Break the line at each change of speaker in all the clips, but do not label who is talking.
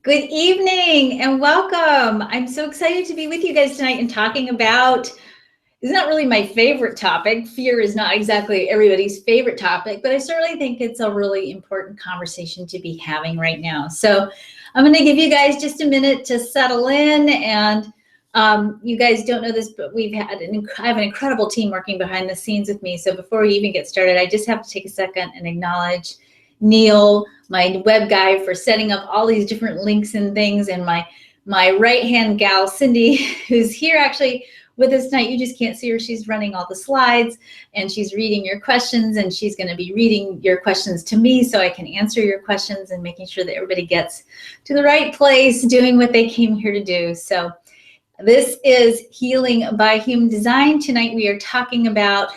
Good evening and welcome. I'm so excited to be with you guys tonight and talking about, it's not really my favorite topic. Fear is not exactly everybody's favorite topic, but I certainly think it's a really important conversation to be having right now. So I'm going to give you guys just a minute to settle in, and you guys don't know this, but I have an incredible team working behind the scenes with me. So before we even get started, I just have to take a second and acknowledge Neil, my web guy, for setting up all these different links and things, and my right-hand gal, Cindy, who's here actually with us tonight. You just can't see her. She's running all the slides, and she's reading your questions, and she's going to be reading your questions to me so I can answer your questions and making sure that everybody gets to the right place, doing what they came here to do. So this is Healing by Human Design. Tonight we are talking about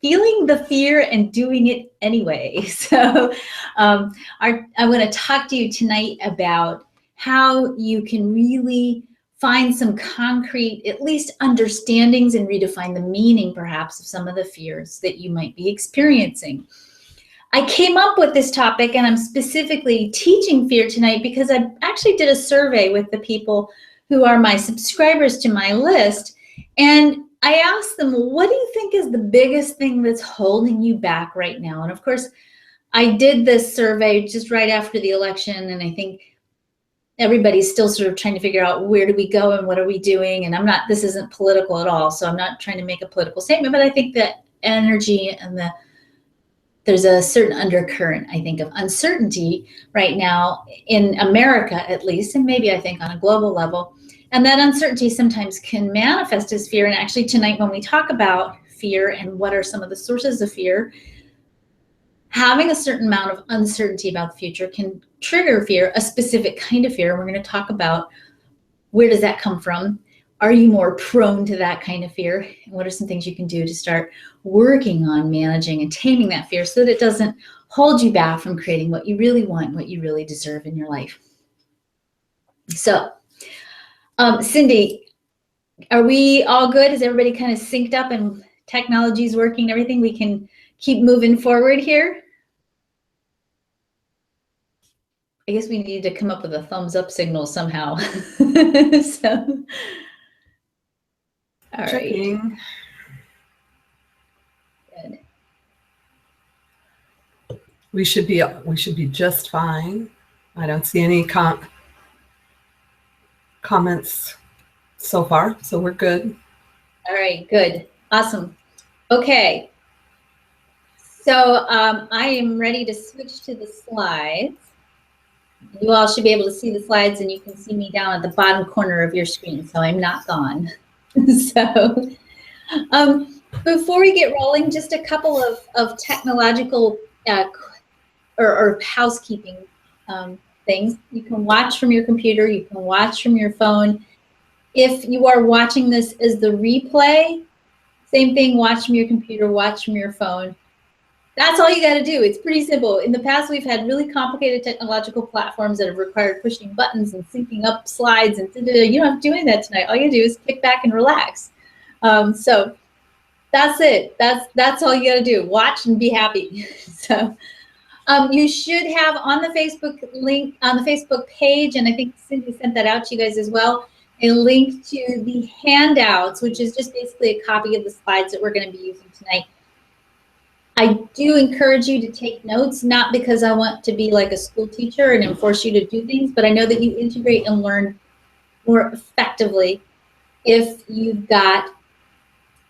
feeling the fear and doing it anyway. So I want to talk to you tonight about how you can really find some concrete, at least understandings, and redefine the meaning perhaps of some of the fears that you might be experiencing. I came up with this topic, and I'm specifically teaching fear tonight because I actually did a survey with the people who are my subscribers to my list, and I asked them, what do you think is the biggest thing that's holding you back right now? And of course, I did this survey just right after the election, and I think everybody's still sort of trying to figure out where do we go and what are we doing. And this isn't political at all, so I'm not trying to make a political statement, but I think that energy and there's a certain undercurrent, I think, of uncertainty right now in America, at least, and maybe I think on a global level. And that uncertainty sometimes can manifest as fear. And actually tonight, when we talk about fear and what are some of the sources of fear, having a certain amount of uncertainty about the future can trigger fear, a specific kind of fear. And we're going to talk about where does that come from? Are you more prone to that kind of fear? And what are some things you can do to start working on managing and taming that fear so that it doesn't hold you back from creating what you really want, what you really deserve in your life? So, Cindy, are we all good? Is everybody kind of synced up and technology's working and everything? We can keep moving forward here. I guess we need to come up with a thumbs up signal somehow. So, all
Checking.
right. Good.
We should be just fine. I don't see any comments so far, so we're good.
All right, good, awesome. Okay, so I am ready to switch to the slides. You all should be able to see the slides, and you can see me down at the bottom corner of your screen, so I'm not gone. So before we get rolling, just a couple of technological or housekeeping things. You can watch from your computer, you can watch from your phone. If you are watching this as the replay, same thing, watch from your computer, watch from your phone. That's all you got to do. It's pretty simple. In the past, we've had really complicated technological platforms that have required pushing buttons and syncing up slides, and you don't have to do any of that tonight. All you do is kick back and relax. So that's it. That's all you got to do. Watch and be happy. So you should have on the Facebook link, on the Facebook page, and I think Cindy sent that out to you guys as well, a link to the handouts, which is just basically a copy of the slides that we're going to be using tonight. I do encourage you to take notes, not because I want to be like a school teacher and enforce you to do things, but I know that you integrate and learn more effectively if you've got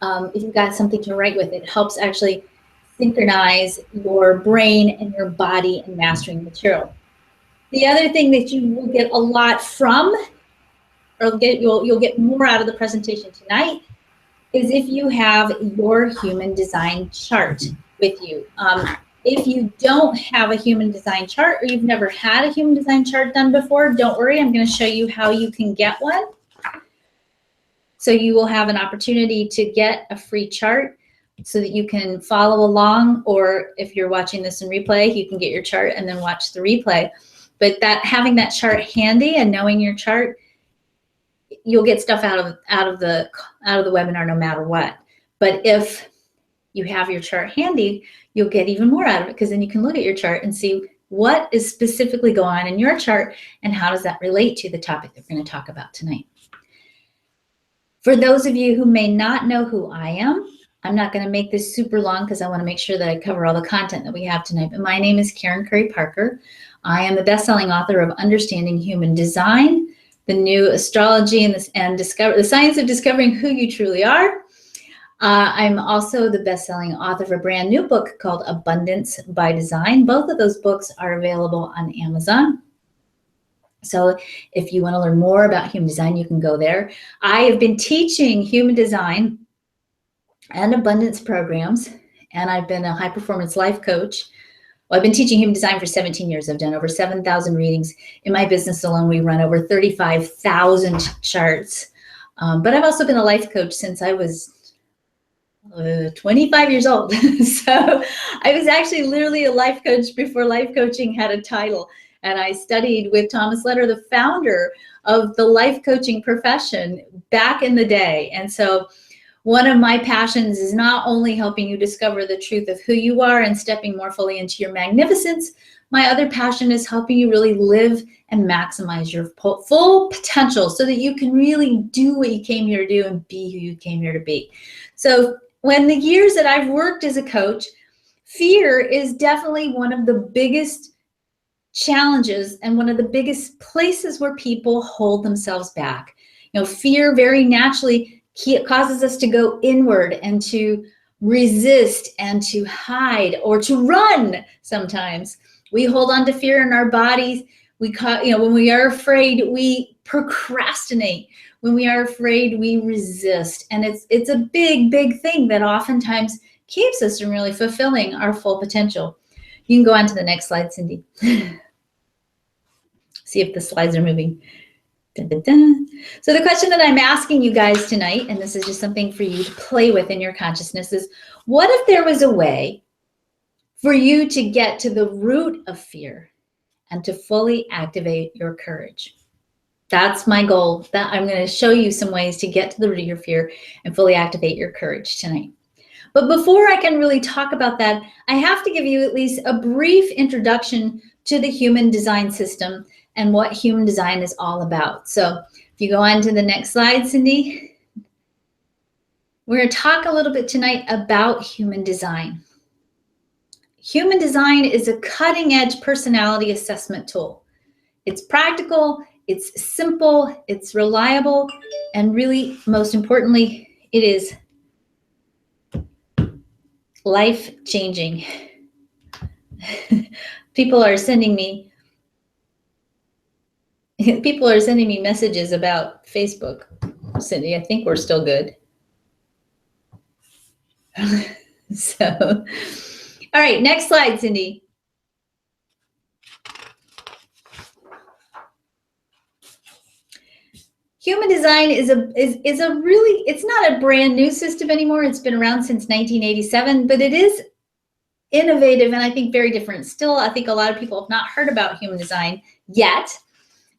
something to write with. It helps actually synchronize your brain and your body in mastering material. The other thing that you will get a lot from, or you'll get more out of the presentation tonight, is if you have your human design chart with you. If you don't have a human design chart, or you've never had a human design chart done before, don't worry, I'm going to show you how you can get one. So you will have an opportunity to get a free chart so that you can follow along, or if you're watching this in replay, you can get your chart and then watch the replay. But having that chart handy and knowing your chart, you'll get stuff out of the webinar no matter what. But if you have your chart handy, you'll get even more out of it, because then you can look at your chart and see what is specifically going on in your chart and how does that relate to the topic that we're going to talk about tonight. For those of you who may not know who I am, I'm not going to make this super long because I want to make sure that I cover all the content that we have tonight. But my name is Karen Curry Parker. I am the best-selling author of Understanding Human Design, the New Astrology and the Science of Discovering Who You Truly Are. I'm also the best-selling author of a brand new book called Abundance by Design. Both of those books are available on Amazon. So if you want to learn more about human design, you can go there. I have been teaching human design and abundance programs, and I've been a high-performance life coach. Well, I've been teaching human design for 17 years. I've done over 7,000 readings. In my business alone, we run over 35,000 charts. But I've also been a life coach since I was 25 years old. So I was actually literally a life coach before life coaching had a title. And I studied with Thomas Letter, the founder of the life coaching profession back in the day. And so one of my passions is not only helping you discover the truth of who you are and stepping more fully into your magnificence. My other passion is helping you really live and maximize your full potential so that you can really do what you came here to do and be who you came here to be. So when the years that I've worked as a coach, fear is definitely one of the biggest challenges and one of the biggest places where people hold themselves back. You know, fear very naturally causes us to go inward and to resist and to hide or to run. Sometimes we hold on to fear in our bodies. When we are afraid, we procrastinate. When we are afraid, we resist. And it's a big, big thing that oftentimes keeps us from really fulfilling our full potential. You can go on to the next slide, Cindy. See if the slides are moving. Dun, dun, dun. So the question that I'm asking you guys tonight, and this is just something for you to play with in your consciousness, is what if there was a way for you to get to the root of fear and to fully activate your courage? That's my goal. That I'm going to show you some ways to get to the root of your fear and fully activate your courage tonight. But before I can really talk about that, I have to give you at least a brief introduction to the human design system and what human design is all about. So if you go on to the next slide, Cindy, we're going to talk a little bit tonight about human design. Human design is a cutting-edge personality assessment tool. It's practical, it's simple, it's reliable, and really, most importantly, it is life-changing. People are sending me messages about Facebook. Cindy, I think we're still good. So, all right, next slide, Cindy. Human design is a really, it's not a brand new system anymore. It's been around since 1987, but it is innovative and I think very different. Still, I think a lot of people have not heard about human design yet.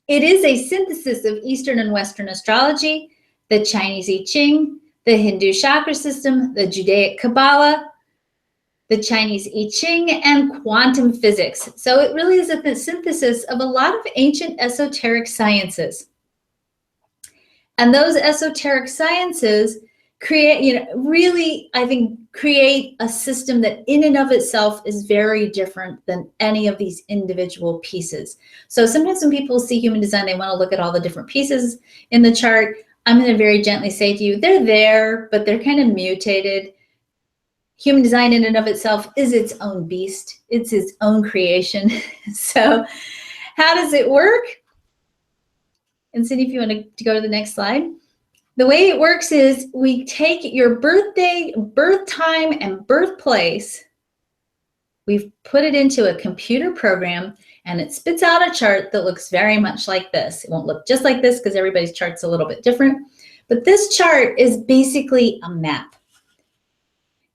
It is a synthesis of Eastern and Western astrology, the Chinese I Ching, the Hindu chakra system, the Judaic Kabbalah, the Chinese I Ching, and quantum physics. So it really is a synthesis of a lot of ancient esoteric sciences. And those esoteric sciences create, really, I think, create a system that in and of itself is very different than any of these individual pieces. So sometimes when people see human design, they want to look at all the different pieces in the chart. I'm going to very gently say to you, they're there, but they're kind of mutated. Human design in and of itself is its own beast. It's its own creation. So how does it work? And Cindy, if you want to go to the next slide. The way it works is we take your birthday, birth time, and birthplace. We've put it into a computer program, and it spits out a chart that looks very much like this. It won't look just like this because everybody's chart's a little bit different. But this chart is basically a map.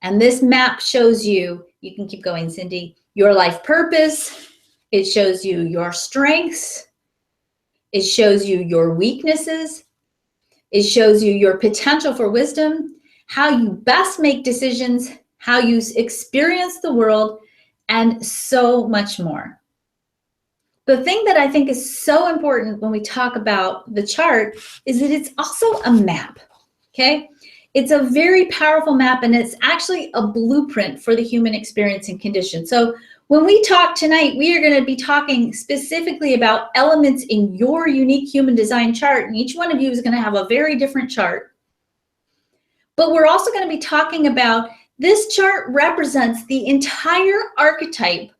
And this map shows you, you can keep going, Cindy, your life purpose. It shows you your strengths. It shows you your weaknesses. It shows you your potential for wisdom, how you best make decisions, how you experience the world, and so much more. The thing that I think is so important when we talk about the chart is that it's also a map, okay? It's a very powerful map, and it's actually a blueprint for the human experience and condition. So when we talk tonight, we are going to be talking specifically about elements in your unique human design chart, and each one of you is going to have a very different chart. But we're also going to be talking about this chart represents the entire archetype,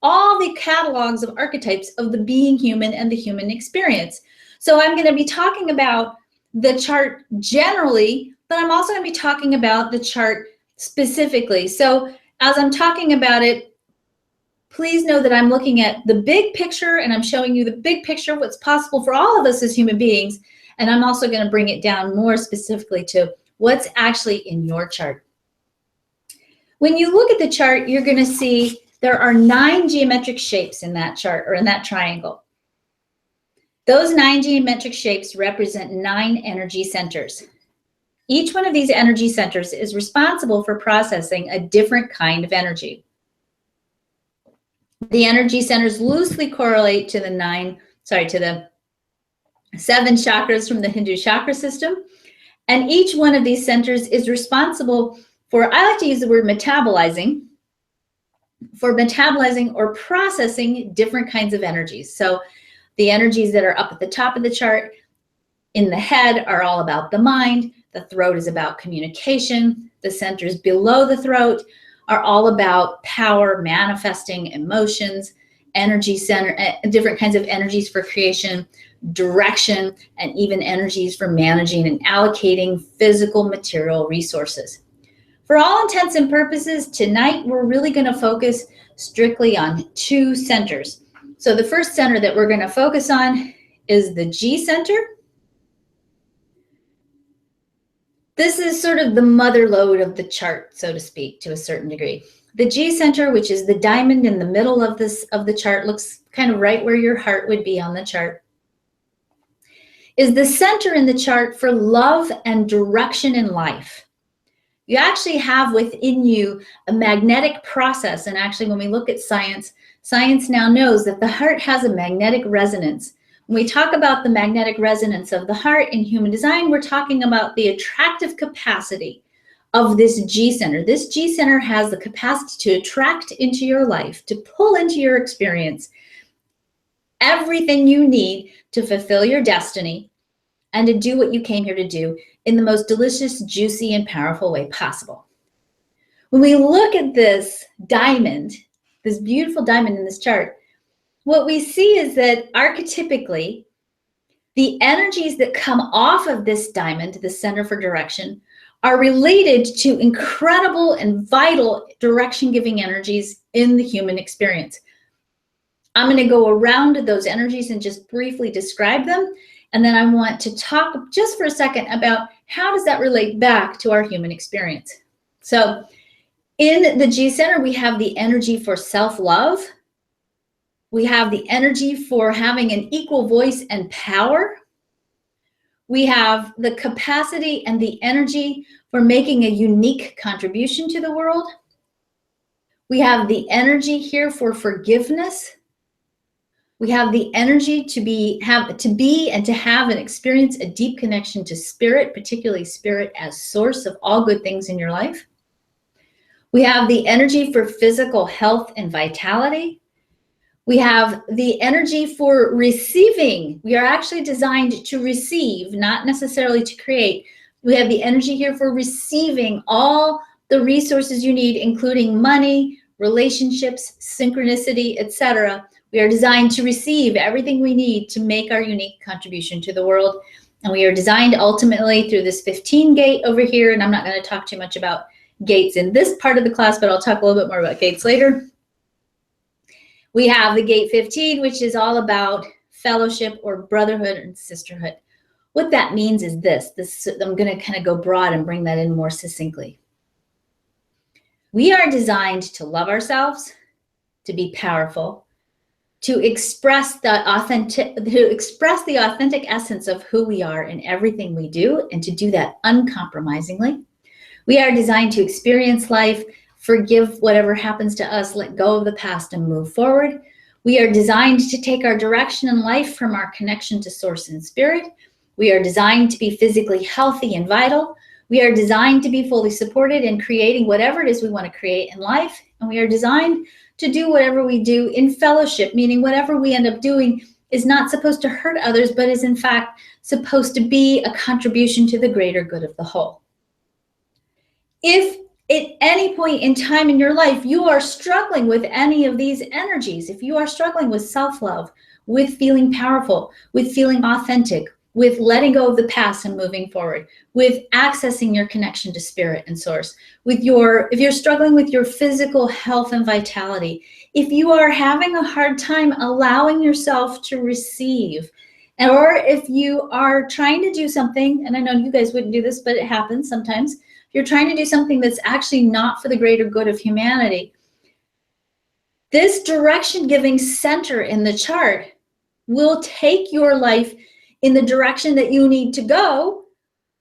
all the catalogs of archetypes of the being human and the human experience. So I'm going to be talking about the chart generally, but I'm also going to be talking about the chart specifically. So as I'm talking about it, please know that I'm looking at the big picture, and I'm showing you the big picture of what's possible for all of us as human beings. And I'm also going to bring it down more specifically to what's actually in your chart. When you look at the chart, you're going to see there are 9 geometric shapes in that chart, or in that triangle. Those 9 geometric shapes represent 9 energy centers. Each one of these energy centers is responsible for processing a different kind of energy. The energy centers loosely correlate to the 7 chakras from the Hindu chakra system. And each one of these centers is responsible for, I like to use the word metabolizing, for metabolizing or processing different kinds of energies. So the energies that are up at the top of the chart in the head are all about the mind. The throat is about communication. The centers below the throat are all about power, manifesting emotions, energy center, different kinds of energies for creation, direction, and even energies for managing and allocating physical material resources. For all intents and purposes, tonight we're really going to focus strictly on 2 centers. So the first center that we're going to focus on is the G center. This is sort of the mother lode of the chart, so to speak, to a certain degree. The G center, which is the diamond in the middle of the chart, looks kind of right where your heart would be on the chart, is the center in the chart for love and direction in life. You actually have within you a magnetic process, and actually when we look at science, science now knows that the heart has a magnetic resonance. When we talk about the magnetic resonance of the heart in human design, we're talking about the attractive capacity of this G center. This G center has the capacity to attract into your life, to pull into your experience everything you need to fulfill your destiny and to do what you came here to do in the most delicious, juicy, and powerful way possible. When we look at this diamond, this beautiful diamond in this chart, what we see is that archetypically, the energies that come off of this diamond, the center for direction, are related to incredible and vital direction-giving energies in the human experience. I'm going to go around those energies and just briefly describe them. And then I want to talk just for a second about how does that relate back to our human experience. So in the G center, we have the energy for self-love. We have the energy for having an equal voice and power. We have the capacity and the energy for making a unique contribution to the world. We have the energy here for forgiveness. We have the energy to be and to have and experience a deep connection to spirit, particularly spirit as source of all good things in your life. We have the energy for physical health and vitality. We have the energy for receiving. We are actually designed to receive, not necessarily to create. We have the energy here for receiving all the resources you need, including money, relationships, synchronicity, etc. We are designed to receive everything we need to make our unique contribution to the world. And we are designed ultimately through this 15 gate over here. And I'm not going to talk too much about gates in this part of the class, but I'll talk a little bit more about gates later. We have the gate 15, which is all about fellowship or brotherhood and sisterhood. What that means is this I'm going to kind of go broad and bring that in more succinctly. We are designed to love ourselves, to be powerful, to express the authentic essence of who we are in everything we do, and to do that uncompromisingly. We are designed to experience life, forgive whatever happens to us, let go of the past, and move forward. We are designed to take our direction in life from our connection to source and spirit. We are designed to be physically healthy and vital. We are designed to be fully supported in creating whatever it is we want to create in life. And we are designed to do whatever we do in fellowship, meaning whatever we end up doing is not supposed to hurt others, but is in fact supposed to be a contribution to the greater good of the whole. If at any point in time in your life you are struggling with any of these energies, if you are struggling with self-love, with feeling powerful, with feeling authentic, with letting go of the past and moving forward, with accessing your connection to spirit and source, if you're struggling with your physical health and vitality, if you are having a hard time allowing yourself to receive, or if you are trying to do something, and I know you guys wouldn't do this, but it happens sometimes, if you're trying to do something that's actually not for the greater good of humanity, this direction-giving center in the chart will take your life in the direction that you need to go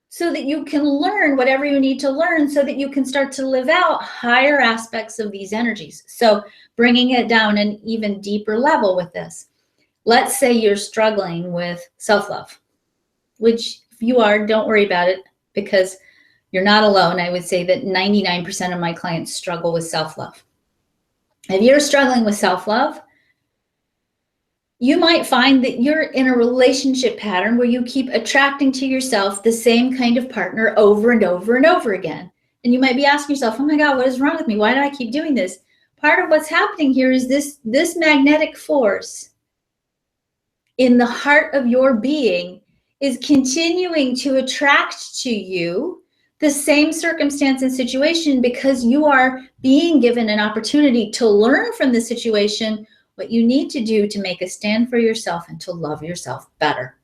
so that you can learn whatever you need to learn so that you can start to live out higher aspects of these energies. So bringing it down an even deeper level with this. Let's say you're struggling with self-love, which if you are, don't worry about it because you're not alone. I would say that 99% of my clients struggle with self-love. If you're struggling with self-love, you might find that you're in a relationship pattern where you keep attracting to yourself the same kind of partner over and over and over again. And you might be asking yourself, oh my God, what is wrong with me? Why do I keep doing this? Part of what's happening here is this magnetic force in the heart of your being is continuing to attract to you the same circumstance and situation because you are being given an opportunity to learn from the situation what you need to do to make a stand for yourself and to love yourself better.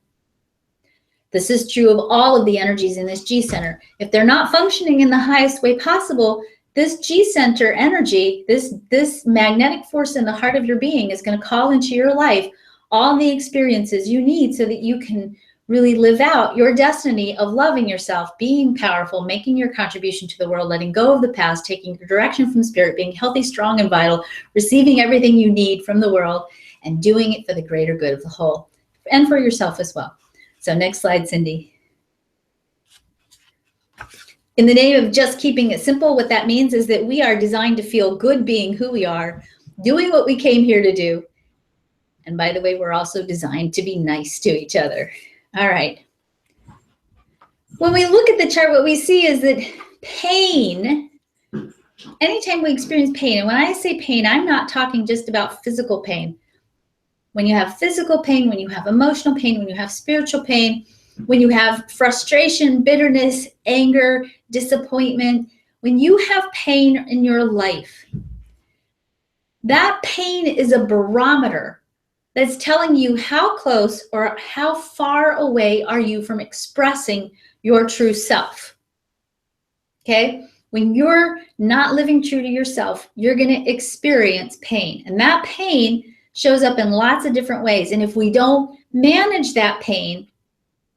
This is true of all of the energies in this G center. If they're not functioning in the highest way possible, this G center energy, this magnetic force in the heart of your being is going to call into your life all the experiences you need so that you can really live out your destiny of loving yourself, being powerful, making your contribution to the world, letting go of the past, taking your direction from spirit, being healthy, strong, and vital, receiving everything you need from the world, and doing it for the greater good of the whole, and for yourself as well. So next slide, Cindy. In the name of just keeping it simple, what that means is that we are designed to feel good being who we are, doing what we came here to do. And by the way, we're also designed to be nice to each other. All right. When we look at the chart, what we see is that pain, anytime we experience pain, and when I say pain, I'm not talking just about physical pain. When you have physical pain, when you have emotional pain, when you have spiritual pain, when you have frustration, bitterness, anger, disappointment, when you have pain in your life, that pain is a barometer that's telling you how close or how far away are you from expressing your true self. Okay? When you're not living true to yourself, you're going to experience pain. And that pain shows up in lots of different ways. And if we don't manage that pain,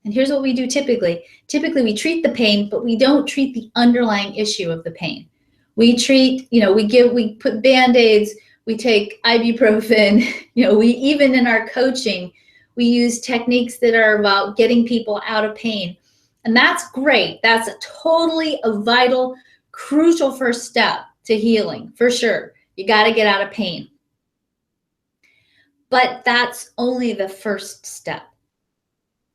and here's what we do typically. Typically we treat the pain, but we don't treat the underlying issue of the pain. We treat, we put Band-Aids, we take ibuprofen, we even in our coaching, we use techniques that are about getting people out of pain. And that's great. That's a vital, crucial first step to healing, for sure. You got to get out of pain. But that's only the first step.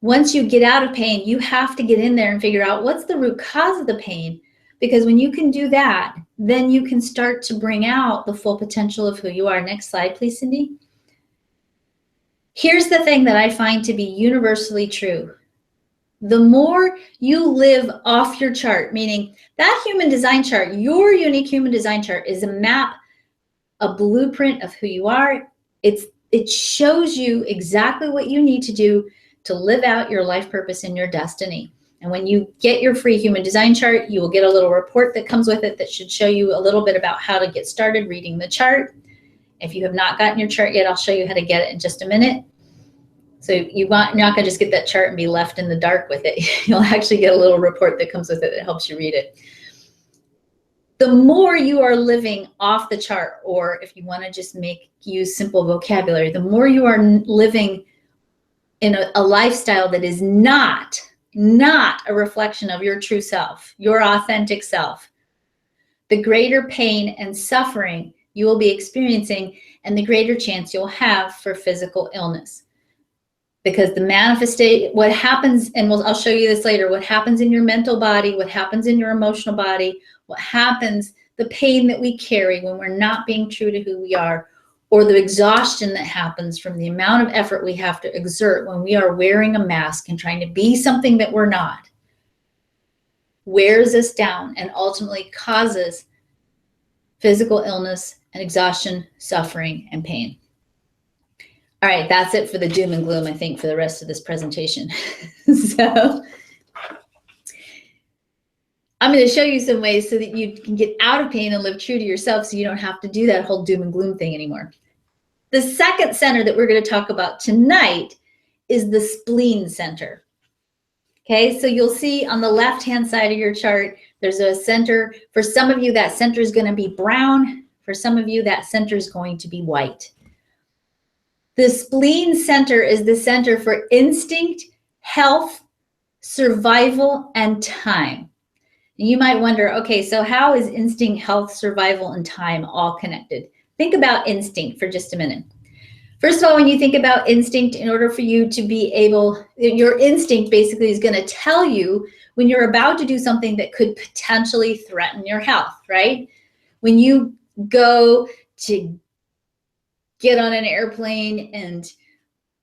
Once you get out of pain, you have to get in there and figure out what's the root cause of the pain. Because when you can do that, then you can start to bring out the full potential of who you are. Next slide, please, Cindy. Here's the thing that I find to be universally true. The more you live off your chart, meaning that human design chart, your unique human design chart is a map, a blueprint of who you are. It shows you exactly what you need to do to live out your life purpose and your destiny. And when you get your free human design chart, you will get a little report that comes with it that should show you a little bit about how to get started reading the chart. If you have not gotten your chart yet, I'll show you how to get it in just a minute. So you're not going to just get that chart and be left in the dark with it. You'll actually get a little report that comes with it that helps you read it. the more you are living off the chart, or if you want to just use simple vocabulary, the more you are living in a lifestyle that is not a reflection of your true self, your authentic self, the greater pain and suffering you will be experiencing, and the greater chance you'll have for physical illness. Because the manifestation, what happens, and I'll show you this later, what happens in your mental body, what happens in your emotional body, what happens, the pain that we carry when we're not being true to who we are, or the exhaustion that happens from the amount of effort we have to exert when we are wearing a mask and trying to be something that we're not, wears us down and ultimately causes physical illness and exhaustion, suffering, and pain. All right, that's it for the doom and gloom, I think, for the rest of this presentation. So I'm going to show you some ways so that you can get out of pain and live true to yourself, so you don't have to do that whole doom and gloom thing anymore. The second center that we're going to talk about tonight is the spleen center. Okay, so you'll see on the left-hand side of your chart, there's a center. For some of you, that center is going to be brown. For some of you, that center is going to be white. The spleen center is the center for instinct, health, survival, and time. And you might wonder, okay, so how is instinct, health, survival, and time all connected? Think about instinct for just a minute. First of all, when you think about instinct, in order for you to be able, your instinct basically is going to tell you when you're about to do something that could potentially threaten your health, right? When you go to get on an airplane and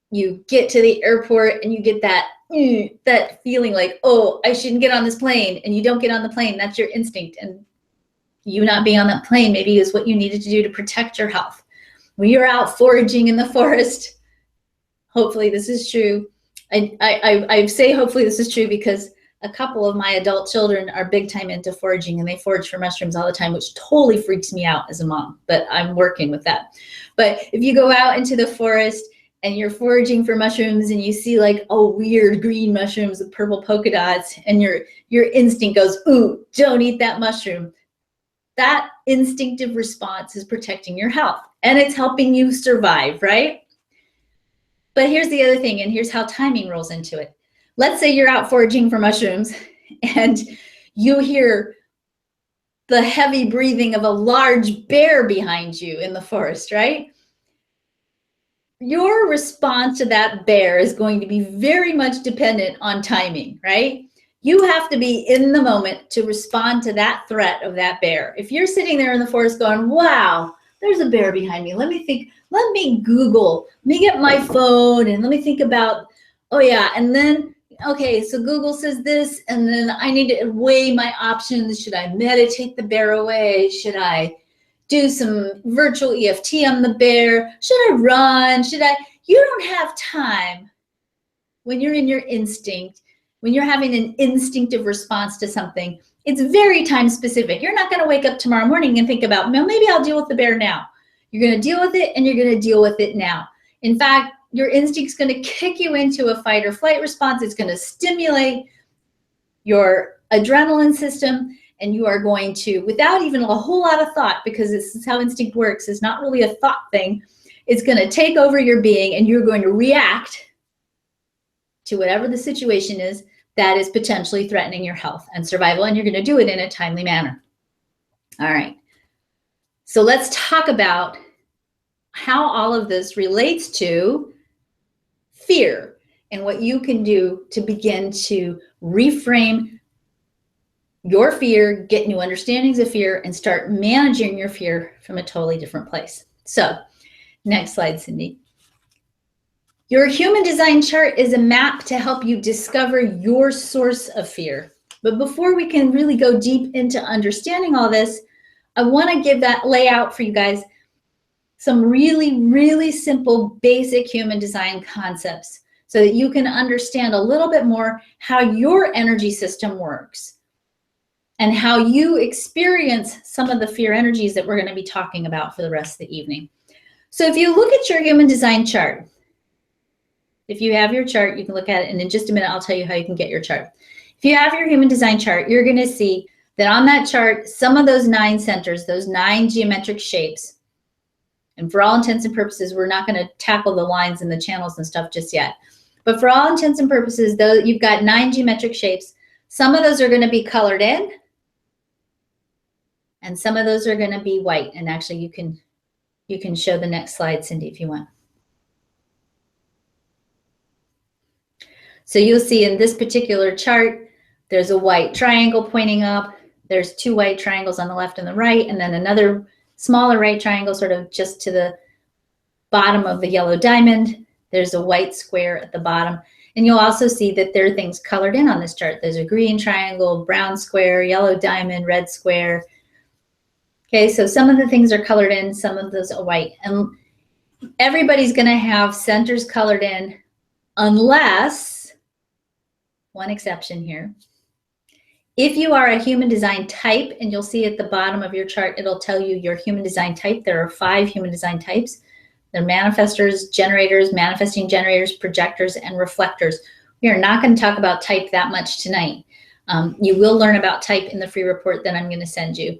you get to the airport and you get that feeling like, oh, I shouldn't get on this plane, and you don't get on the plane, that's your instinct. And you not being on that plane maybe is what you needed to do to protect your health. When you're out foraging in the forest, hopefully this is true. I say hopefully this is true because a couple of my adult children are big time into foraging, and they forage for mushrooms all the time, which totally freaks me out as a mom, but I'm working with that. But if you go out into the forest and you're foraging for mushrooms and you see like, oh, weird green mushrooms with purple polka dots, and your instinct goes, ooh, don't eat that mushroom. That instinctive response is protecting your health, and it's helping you survive, right? But here's the other thing, and here's how timing rolls into it. Let's say you're out foraging for mushrooms and you hear the heavy breathing of a large bear behind you in the forest, right? Your response to that bear is going to be very much dependent on timing, right? You have to be in the moment to respond to that threat of that bear. If you're sitting there in the forest going, wow, there's a bear behind me. Let me think, let me Google, let me get my phone and let me think about, oh yeah, and then, okay, so Google says this, and then I need to weigh my options. Should I meditate the bear away? Should I do some virtual EFT on the bear? Should I run? You don't have time when you're in your instinct, when you're having an instinctive response to something. It's very time specific. You're not going to wake up tomorrow morning and think about, well, maybe I'll deal with the bear now. You're going to deal with it, and you're going to deal with it now. In fact, your instinct's going to kick you into a fight or flight response. It's going to stimulate your adrenaline system, and you are going to, without even a whole lot of thought, because this is how instinct works, it's not really a thought thing, it's going to take over your being, and you're going to react to whatever the situation is that is potentially threatening your health and survival, and you're going to do it in a timely manner. All right. So let's talk about how all of this relates to fear and what you can do to begin to reframe your fear, get new understandings of fear, and start managing your fear from a totally different place. So next slide, Cindy. Your human design chart is a map to help you discover your source of fear. But before we can really go deep into understanding all this, I want to lay out for you guys some really, really simple, basic human design concepts so that you can understand a little bit more how your energy system works and how you experience some of the fear energies that we're going to be talking about for the rest of the evening. So if you look at your human design chart, if you have your chart, you can look at it, and in just a minute, I'll tell you how you can get your chart. If you have your human design chart, you're going to see that on that chart, some of those 9 centers, those 9 geometric shapes, and for all intents and purposes, we're not going to tackle the lines and the channels and stuff just yet. But for all intents and purposes, though, you've got 9 geometric shapes. Some of those are going to be colored in, and some of those are going to be white. And actually, you can show the next slide, Cindy, if you want. So you'll see in this particular chart, there's a white triangle pointing up. There's 2 white triangles on the left and the right, and then another smaller right triangle sort of just to the bottom of the yellow diamond. There's a white square at the bottom. And you'll also see that there are things colored in on this chart. There's a green triangle, brown square, yellow diamond, red square. Okay, so some of the things are colored in, some of those are white. And everybody's going to have centers colored in unless, one exception here, if you are a human design type, and you'll see at the bottom of your chart, it'll tell you your human design type. There are 5 human design types. They're manifestors, generators, manifesting generators, projectors, and reflectors. We are not going to talk about type that much tonight. You will learn about type in the free report that I'm going to send you.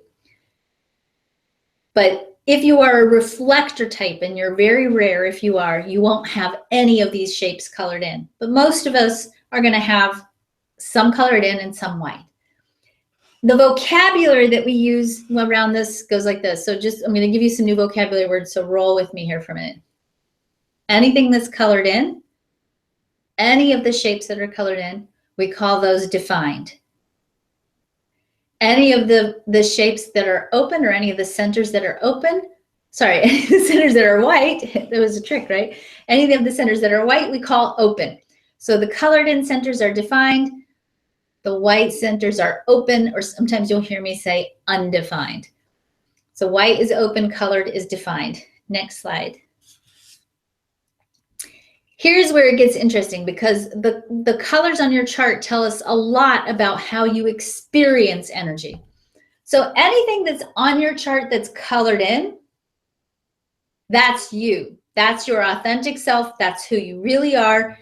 But if you are a reflector type, and you're very rare if you are, you won't have any of these shapes colored in. But most of us are going to have some colored in and some white. The vocabulary that we use around this goes like this. So I'm going to give you some new vocabulary words, so roll with me here for a minute. Anything that's colored in, any of the shapes that are colored in, we call those defined. Any of the shapes that are open, or any of the centers that are open, sorry, any of the centers that are white, that was a trick, right? Any of the centers that are white, we call open. So the colored in centers are defined. The white centers are open, or sometimes you'll hear me say undefined. So white is open, colored is defined. Next slide. Here's where it gets interesting, because the colors on your chart tell us a lot about how you experience energy. So anything that's on your chart that's colored in, that's you. That's your authentic self. That's who you really are.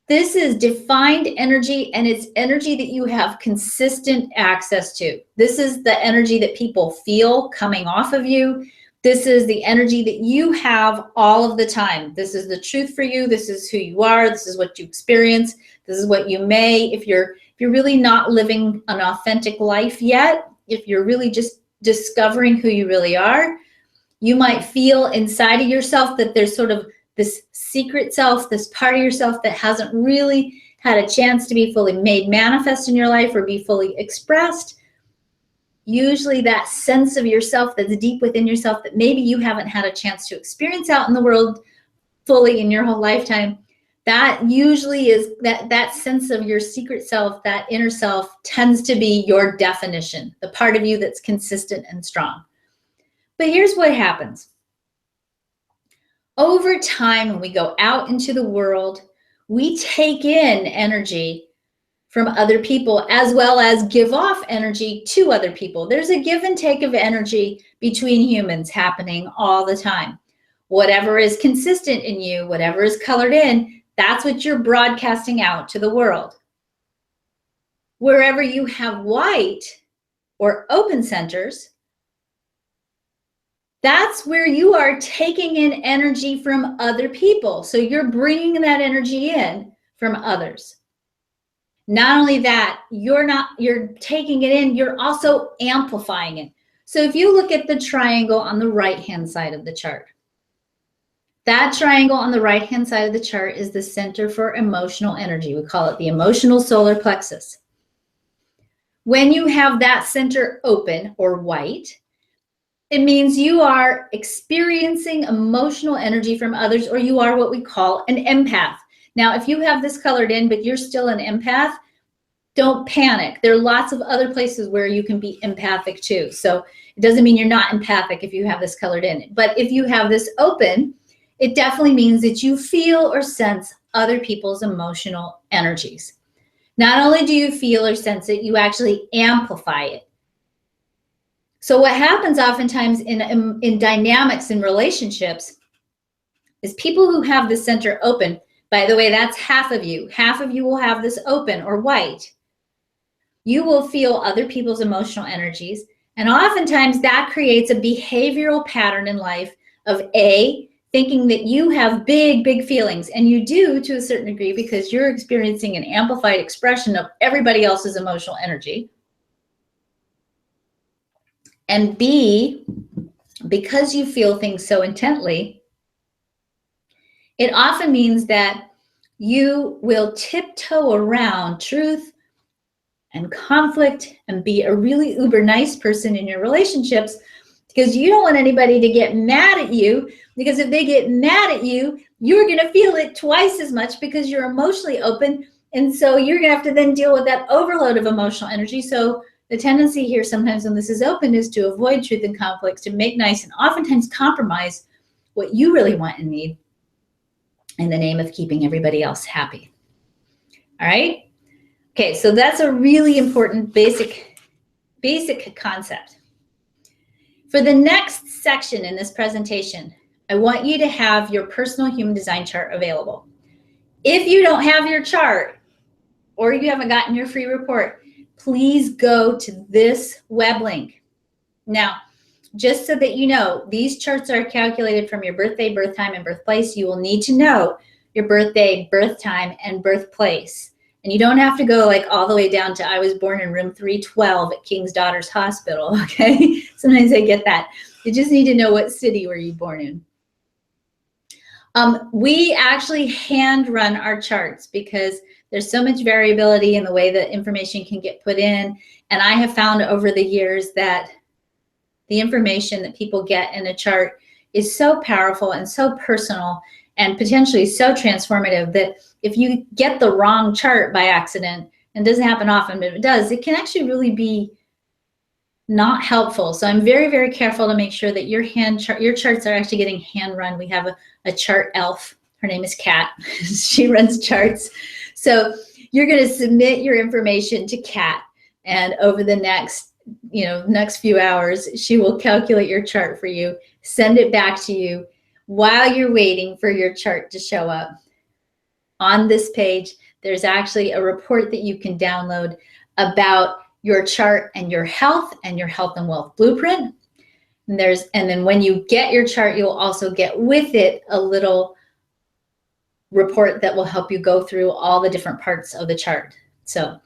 This is defined energy, and it's energy that you have consistent access to. This is the energy that people feel coming off of you. This is the energy that you have all of the time. This is the truth for you. This is who you are. This is what you experience. This is what you may, if you're really not living an authentic life yet, if you're really just discovering who you really are, you might feel inside of yourself that there's sort of this secret self, this part of yourself that hasn't really had a chance to be fully made manifest in your life or be fully expressed. Usually that sense of yourself that's deep within yourself that maybe you haven't had a chance to experience out in the world fully in your whole lifetime, that usually is that sense of your secret self, that inner self, tends to be your definition, the part of you that's consistent and strong. But here's what happens. Over time, when we go out into the world, we take in energy from other people, as well as give off energy to other people. There's a give and take of energy between humans happening all the time. Whatever is consistent in you, whatever is colored in, that's what you're broadcasting out to the world. Wherever you have white or open centers, that's where you are taking in energy from other people. So you're bringing that energy in from others. Not only that, you're taking it in, you're also amplifying it. So if you look at the triangle on the right-hand side of the chart, that triangle on the right-hand side of the chart is the center for emotional energy. We call it the emotional solar plexus. When you have that center open or white, it means you are experiencing emotional energy from others, or you are what we call an empath. Now, if you have this colored in, but you're still an empath, don't panic. There are lots of other places where you can be empathic too. So it doesn't mean you're not empathic if you have this colored in. But if you have this open, it definitely means that you feel or sense other people's emotional energies. Not only do you feel or sense it, you actually amplify it. So what happens oftentimes in dynamics in relationships is people who have the center open, by the way, that's half of you. Half of you will have this open or white. you will feel other people's emotional energies. And oftentimes that creates a behavioral pattern in life of A, thinking that you have big, big feelings. And you do to a certain degree because you're experiencing an amplified expression of everybody else's emotional energy. And B, because you feel things so intently, it often means that you will tiptoe around truth and conflict and be a really uber nice person in your relationships because you don't want anybody to get mad at you, because if they get mad at you, you're going to feel it twice as much because you're emotionally open. And so you're going to have to then deal with that overload of emotional energy. So the tendency here sometimes when this is open is to avoid truth and conflicts, to make nice and oftentimes compromise what you really want and need in the name of keeping everybody else happy. All right? Okay, so that's a really important basic concept. For the next section in this presentation, I want you to have your personal human design chart available. If you don't have your chart or you haven't gotten your free report, please go to this web link. Now, just so that you know, these charts are calculated from your birthday, birth time, and birthplace. You will need to know your birthday, birth time, and birthplace. And you don't have to go like all the way down to I was born in room 312 at King's Daughters Hospital, okay? Sometimes I get that. You just need to know what city were you born in. We actually hand run our charts because there's so much variability in the way that information can get put in. And I have found over the years that the information that people get in a chart is so powerful and so personal and potentially so transformative that if you get the wrong chart by accident, and it doesn't happen often, but if it does, it can actually really be not helpful. So I'm very, very careful to make sure that your charts are actually getting hand run. We have a chart elf. Her name is Kat. She runs charts. So you're going to submit your information to Kat, and over the next few hours, she will calculate your chart for you, send it back to you while you're waiting for your chart to show up. On this page, there's actually a report that you can download about your chart and your health and wealth blueprint. And then when you get your chart, you'll also get with it a little report that will help you go through all the different parts of the chart. So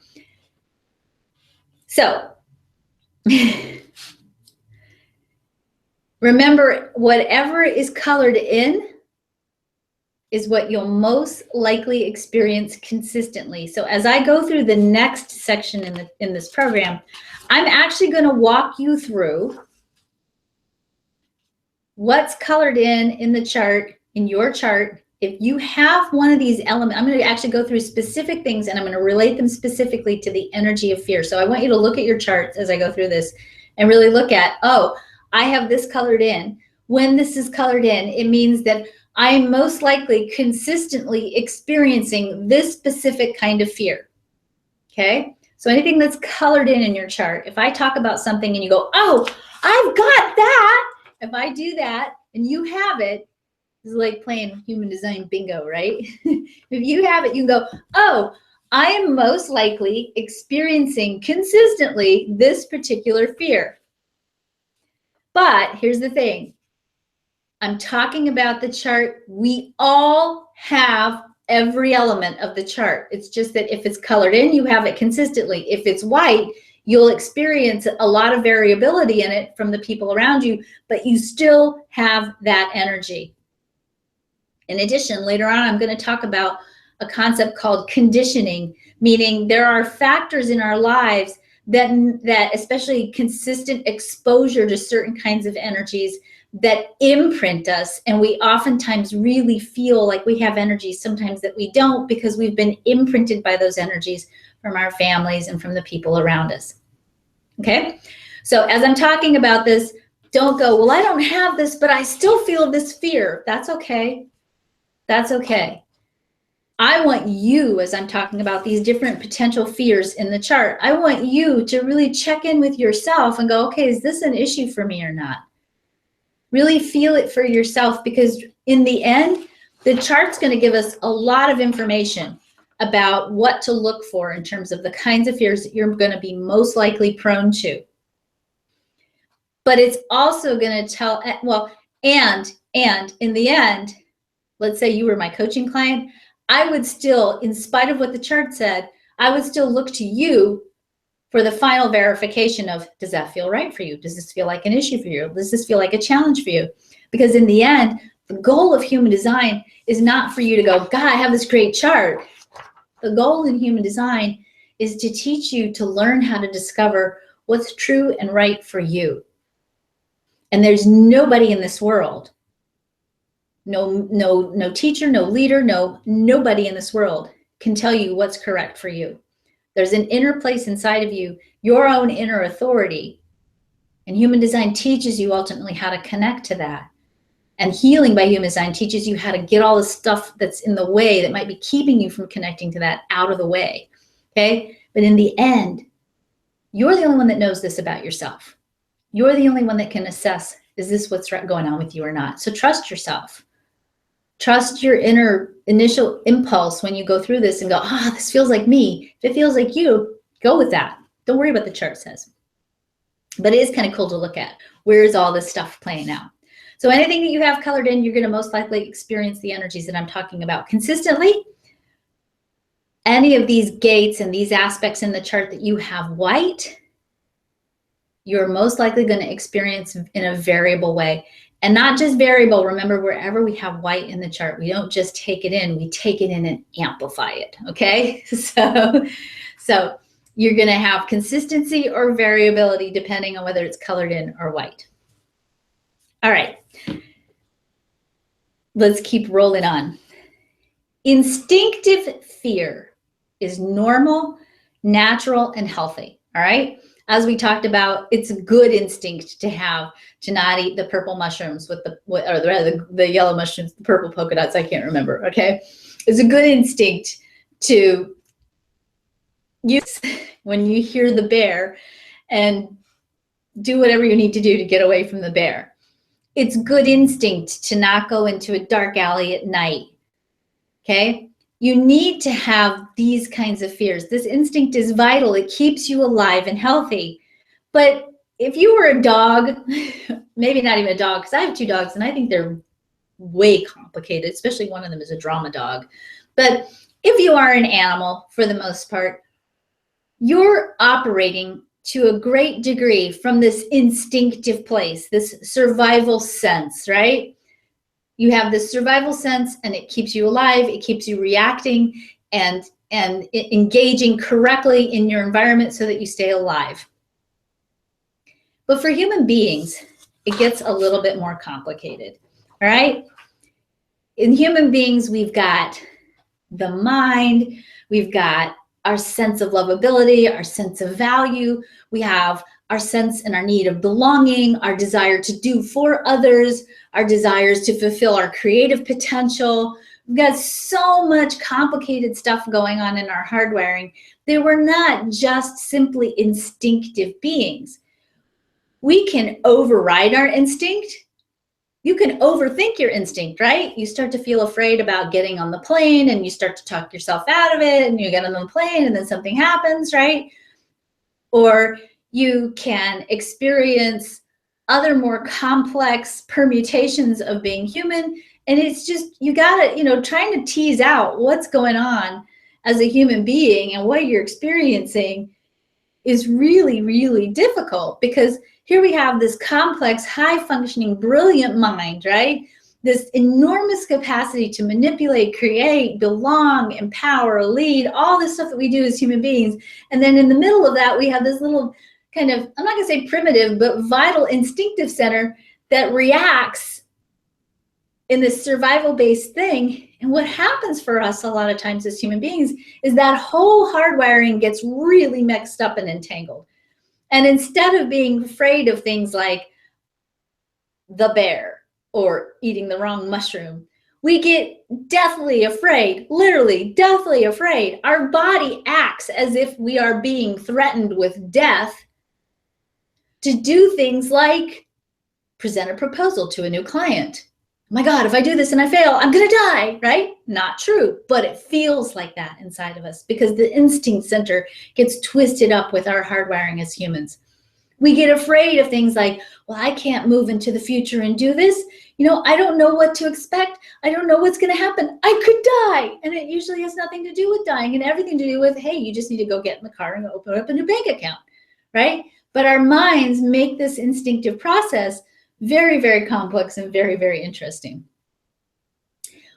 remember, whatever is colored in is what you'll most likely experience consistently. So as I go through the next section in this program, I'm actually going to walk you through what's colored in the chart, in your chart. If you have one of these elements, I'm going to actually go through specific things and I'm going to relate them specifically to the energy of fear. So I want you to look at your charts as I go through this and really look at, oh, I have this colored in. When this is colored in, it means that I'm most likely consistently experiencing this specific kind of fear, okay? So anything that's colored in your chart, if I talk about something and you go, oh, I've got that. If I do that and you have it, it's like playing human design bingo, right? If you have it, you can go, oh, I am most likely experiencing consistently this particular fear. But here's the thing. I'm talking about the chart. We all have every element of the chart. It's just that if it's colored in, you have it consistently. If it's white, you'll experience a lot of variability in it from the people around you, but you still have that energy. In addition, later on, I'm going to talk about a concept called conditioning, meaning there are factors in our lives that especially consistent exposure to certain kinds of energies that imprint us, and we oftentimes really feel like we have energies sometimes that we don't because we've been imprinted by those energies from our families and from the people around us. Okay, so as I'm talking about this, don't go, well, I don't have this, but I still feel this fear. That's okay. That's okay. I want you, as I'm talking about these different potential fears in the chart, I want you to really check in with yourself and go, okay, is this an issue for me or not? Really feel it for yourself, because in the end, the chart's going to give us a lot of information about what to look for in terms of the kinds of fears that you're going to be most likely prone to. But it's also going to tell, well, and in the end, let's say you were my coaching client, I would still, in spite of what the chart said, I would still look to you for the final verification of, does that feel right for you? Does this feel like an issue for you? Does this feel like a challenge for you? Because in the end, the goal of human design is not for you to go, God, I have this great chart. The goal in human design is to teach you to learn how to discover what's true and right for you. And there's nobody in this world, no teacher, no leader, nobody in this world can tell you what's correct for you. There's an inner place inside of you, your own inner authority. And human design teaches you ultimately how to connect to that. And healing by human design teaches you how to get all the stuff that's in the way that might be keeping you from connecting to that out of the way. Okay? But in the end, you're the only one that knows this about yourself. You're the only one that can assess, is this what's going on with you or not? So trust yourself. Trust your inner initial impulse when you go through this and go, this feels like me. If it feels like you, go with that. Don't worry what the chart says. But it is kind of cool to look at. Where is all this stuff playing out? So anything that you have colored in, you're going to most likely experience the energies that I'm talking about consistently. Any of these gates and these aspects in the chart that you have white, you're most likely going to experience in a variable way. And not just variable. Remember, wherever we have white in the chart, we don't just take it in, we take it in and amplify it, okay? So you're going to have consistency or variability depending on whether it's colored in or white. All right. Let's keep rolling on. Instinctive fear is normal, natural, and healthy, all right? As we talked about, it's a good instinct to not eat the purple mushrooms with the yellow mushrooms, the purple polka dots, I can't remember, okay? It's a good instinct to use when you hear the bear and do whatever you need to do to get away from the bear. It's good instinct to not go into a dark alley at night, okay? You need to have these kinds of fears. This instinct is vital. It keeps you alive and healthy. But if you were a dog, maybe not even a dog, because I have 2 dogs and I think they're way complicated, especially one of them is a drama dog. But if you are an animal, for the most part, you're operating to a great degree from this instinctive place, this survival sense, right? You have this survival sense and it keeps you alive. It keeps you reacting and engaging correctly in your environment so that you stay alive. But for human beings, it gets a little bit more complicated, all right? In human beings, we've got the mind, we've got our sense of lovability, our sense of value, we have our sense and our need of belonging, our desire to do for others, our desires to fulfill our creative potential. We've got so much complicated stuff going on in our hardwiring that we're not just simply instinctive beings. We can override our instinct. You can overthink your instinct, right? You start to feel afraid about getting on the plane and you start to talk yourself out of it and you get on the plane and then something happens, right? Or you can experience other more complex permutations of being human. And it's just, you gotta, trying to tease out what's going on as a human being and what you're experiencing is really, really difficult because here we have this complex, high-functioning, brilliant mind, right? This enormous capacity to manipulate, create, belong, empower, lead, all this stuff that we do as human beings. And then in the middle of that, we have this little kind of, I'm not going to say primitive, but vital instinctive center that reacts in this survival-based thing. And what happens for us a lot of times as human beings is that whole hardwiring gets really mixed up and entangled. And instead of being afraid of things like the bear or eating the wrong mushroom, we get deathly afraid, literally deathly afraid. Our body acts as if we are being threatened with death to do things like present a proposal to a new client, my God, if I do this and I fail, I'm going to die, right? Not true, but it feels like that inside of us because the instinct center gets twisted up with our hardwiring as humans. We get afraid of things like, well, I can't move into the future and do this. I don't know what to expect. I don't know what's going to happen. I could die. And it usually has nothing to do with dying and everything to do with, hey, you just need to go get in the car and open up a new bank account, right? But our minds make this instinctive process very, very complex and very, very interesting.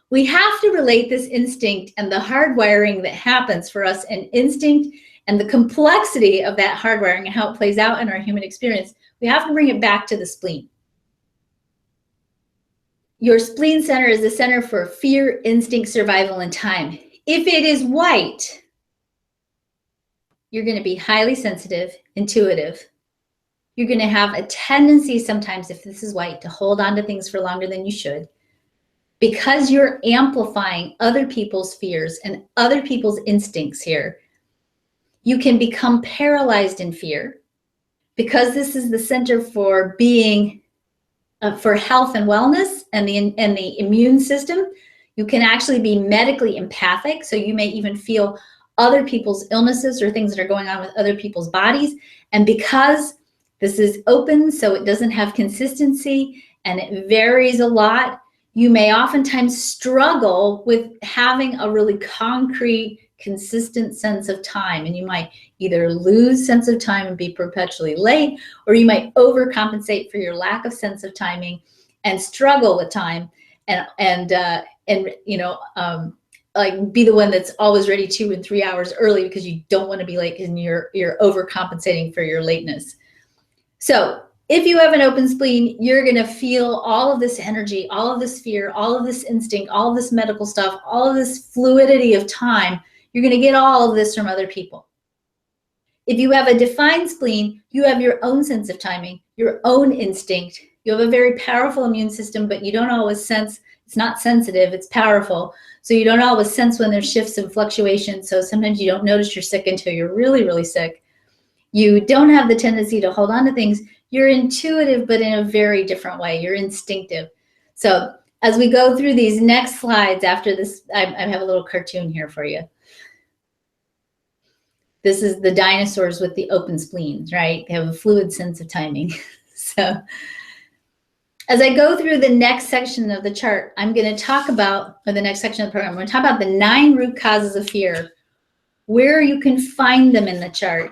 We have to relate this instinct and the hardwiring that happens for us, and instinct and the complexity of that hardwiring and how it plays out in our human experience. We have to bring it back to the spleen. Your spleen center is the center for fear, instinct, survival, and time. If it is white, you're going to be highly sensitive, intuitive. You're going to have a tendency sometimes, if this is white, to hold on to things for longer than you should, because you're amplifying other people's fears and other people's instincts here. You can become paralyzed in fear because this is the center for being, for health and wellness and the immune system. You can actually be medically empathic. So you may even feel other people's illnesses or things that are going on with other people's bodies. And because this is open, so it doesn't have consistency and it varies a lot, you may oftentimes struggle with having a really concrete, consistent sense of time. And you might either lose sense of time and be perpetually late, or you might overcompensate for your lack of sense of timing and struggle with time like be the one that's always ready 2 and 3 hours early because you don't want to be late and you're overcompensating for your lateness. So if you have an open spleen, you're going to feel all of this energy, all of this fear, all of this instinct, all of this medical stuff, all of this fluidity of time. You're going to get all of this from other people. If you have a defined spleen, you have your own sense of timing, your own instinct. You have a very powerful immune system, but you don't always sense, it's not sensitive, it's powerful. So you don't always sense when there's shifts and fluctuations. So sometimes you don't notice you're sick until you're really, really sick. You don't have the tendency to hold on to things. You're intuitive, but in a very different way. You're instinctive. So as we go through these next slides after this, I have a little cartoon here for you. This is the dinosaurs with the open spleens, right? They have a fluid sense of timing. So as I go through the next section of the chart, I'm going to talk about, or the next section of the program, I'm going to talk about the 9 root causes of fear, where you can find them in the chart,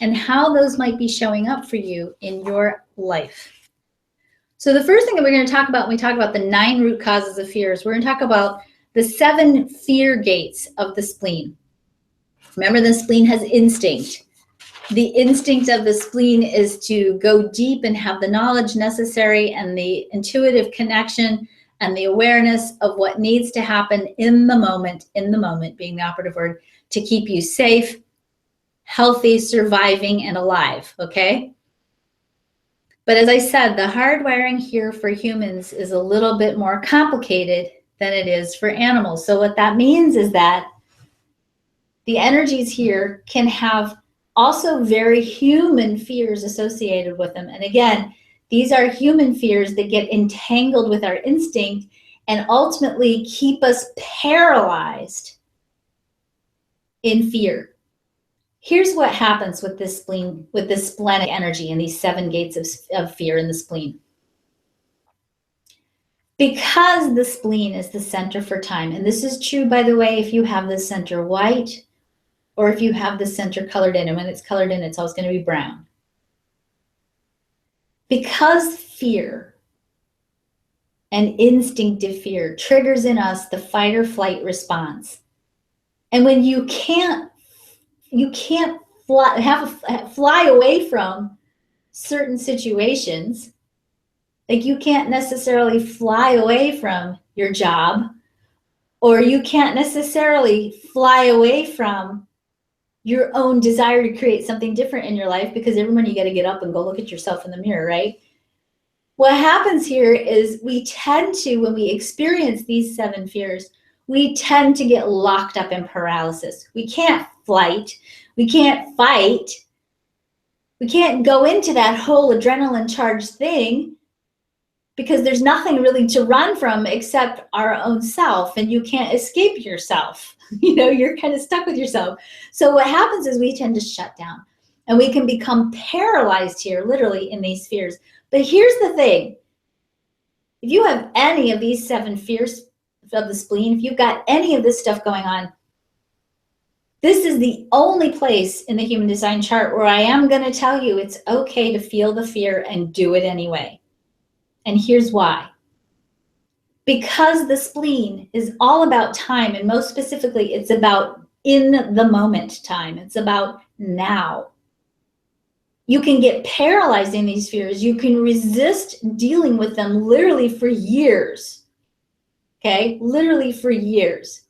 and how those might be showing up for you in your life. So the first thing that we're going to talk about when we talk about the 9 root causes of fear is we're going to talk about the 7 fear gates of the spleen. Remember, the spleen has instinct. The instinct of the spleen is to go deep and have the knowledge necessary and the intuitive connection and the awareness of what needs to happen in the moment being the operative word, to keep you safe, healthy, surviving, and alive, okay? But as I said, the hardwiring here for humans is a little bit more complicated than it is for animals. So what that means is that the energies here can have also very human fears associated with them. And again, these are human fears that get entangled with our instinct and ultimately keep us paralyzed in fear. Here's what happens with this spleen, with this splenic energy and these 7 gates of fear in the spleen. Because the spleen is the center for time, and this is true, by the way, if you have the center white or if you have the center colored in, and when it's colored in, it's always going to be brown. Because fear and instinctive fear triggers in us the fight or flight response. And when you can't fly away from certain situations, like you can't necessarily fly away from your job, or you can't necessarily fly away from your own desire to create something different in your life, because every morning you got to get up and go look at yourself in the mirror, right? What happens here is we tend to, when we experience these 7 fears, we tend to get locked up in paralysis. We can't flight. We can't fight. We can't go into that whole adrenaline charged thing because there's nothing really to run from except our own self, and you can't escape yourself. You're kind of stuck with yourself. So what happens is we tend to shut down, and we can become paralyzed here, literally, in these fears. But here's the thing. If you have any of these 7 fears of the spleen, if you've got any of this stuff going on, this is the only place in the human design chart where I am going to tell you it's okay to feel the fear and do it anyway. And here's why. Because the spleen is all about time, and most specifically, it's about in the moment time. It's about now. You can get paralyzed in these fears. You can resist dealing with them literally for years. Okay? Literally for years.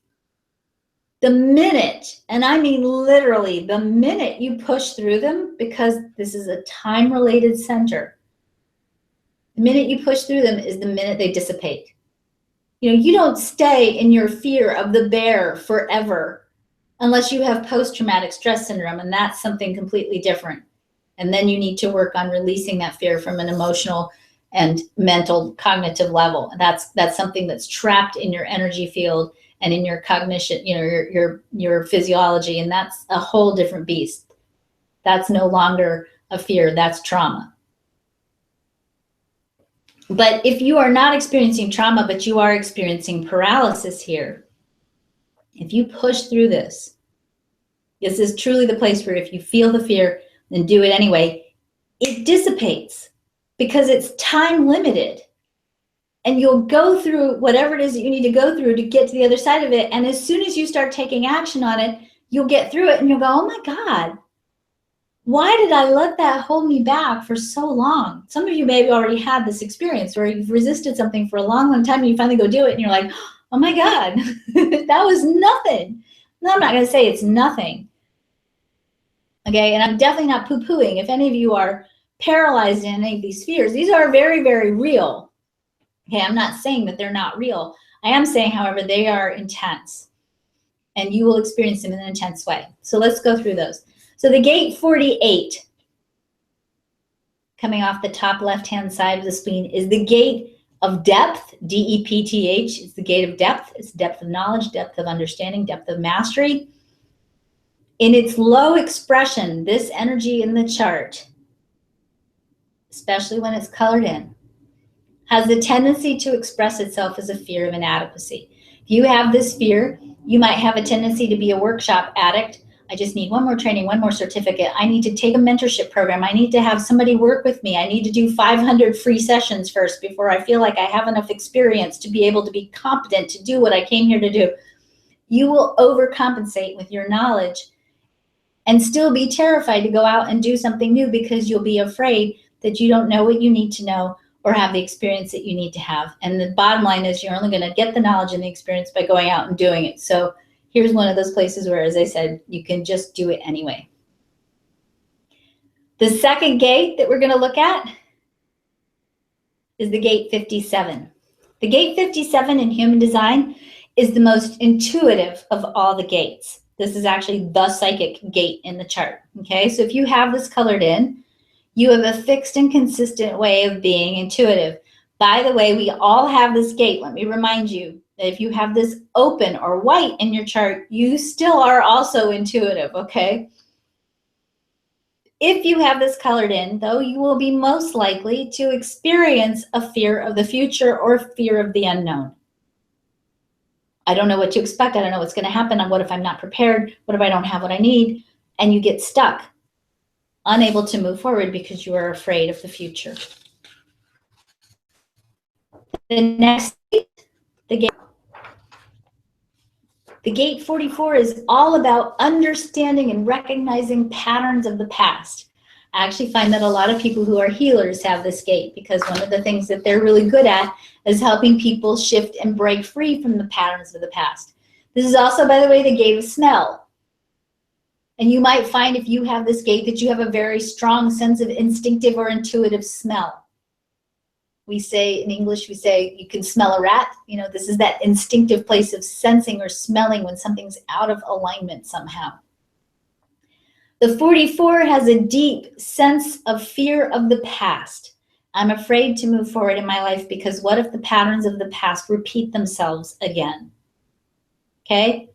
The minute, and I mean literally, the minute you push through them, because this is a time-related center, the minute you push through them is the minute they dissipate. You don't stay in your fear of the bear forever unless you have post-traumatic stress syndrome, and that's something completely different. And then you need to work on releasing that fear from an emotional and mental cognitive level. That's something that's trapped in your energy field and in your cognition, your physiology, and that's a whole different beast. That's no longer a fear, that's trauma. But if you are not experiencing trauma, but you are experiencing paralysis here, if you push through this is truly the place where if you feel the fear, then do it anyway. It dissipates because it's time limited. And you'll go through whatever it is that you need to go through to get to the other side of it. And as soon as you start taking action on it, you'll get through it and you'll go, oh my God, why did I let that hold me back for so long? Some of you maybe already had this experience where you've resisted something for a long, long time and you finally go do it and you're like, oh my God, that was nothing. No, I'm not going to say it's nothing. Okay, and I'm definitely not poo-pooing. If any of you are paralyzed in any of these fears, these are very, very real. Okay, I'm not saying that they're not real. I am saying, however, they are intense. And you will experience them in an intense way. So let's go through those. So the gate 48, coming off the top left-hand side of the spleen, is the gate of depth, D-E-P-T-H. It's the gate of depth. It's depth of knowledge, depth of understanding, depth of mastery. In its low expression, this energy in the chart, especially when it's colored in, has the tendency to express itself as a fear of inadequacy. If you have this fear, you might have a tendency to be a workshop addict. I just need one more training, one more certificate. I need to take a mentorship program. I need to have somebody work with me. I need to do 500 free sessions first before I feel like I have enough experience to be able to be competent to do what I came here to do. You will overcompensate with your knowledge and still be terrified to go out and do something new because you'll be afraid that you don't know what you need to know or have the experience that you need to have. And the bottom line is you're only going to get the knowledge and the experience by going out and doing it. So here's one of those places where, as I said, you can just do it anyway. The second gate that we're going to look at is the gate 57. The gate 57 in human design is the most intuitive of all the gates. This is actually the psychic gate in the chart. Okay, so if you have this colored in, you have a fixed and consistent way of being intuitive. By the way, we all have this gate. Let me remind you that if you have this open or white in your chart, you still are also intuitive, okay? If you have this colored in, though, you will be most likely to experience a fear of the future or fear of the unknown. I don't know what to expect. I don't know what's going to happen. What if I'm not prepared? What if I don't have what I need? And you get stuck, unable to move forward because you are afraid of the future. The next gate, the gate 44 is all about understanding and recognizing patterns of the past. I actually find that a lot of people who are healers have this gate because one of the things that they're really good at is helping people shift and break free from the patterns of the past. This is also, by the way, the gate of smell. And you might find if you have this gate that you have a very strong sense of instinctive or intuitive smell. We say, in English, we say, you can smell a rat. You know, this is that instinctive place of sensing or smelling when something's out of alignment somehow. The 44 has a deep sense of fear of the past. I'm afraid to move forward in my life because what if the patterns of the past repeat themselves again? Okay?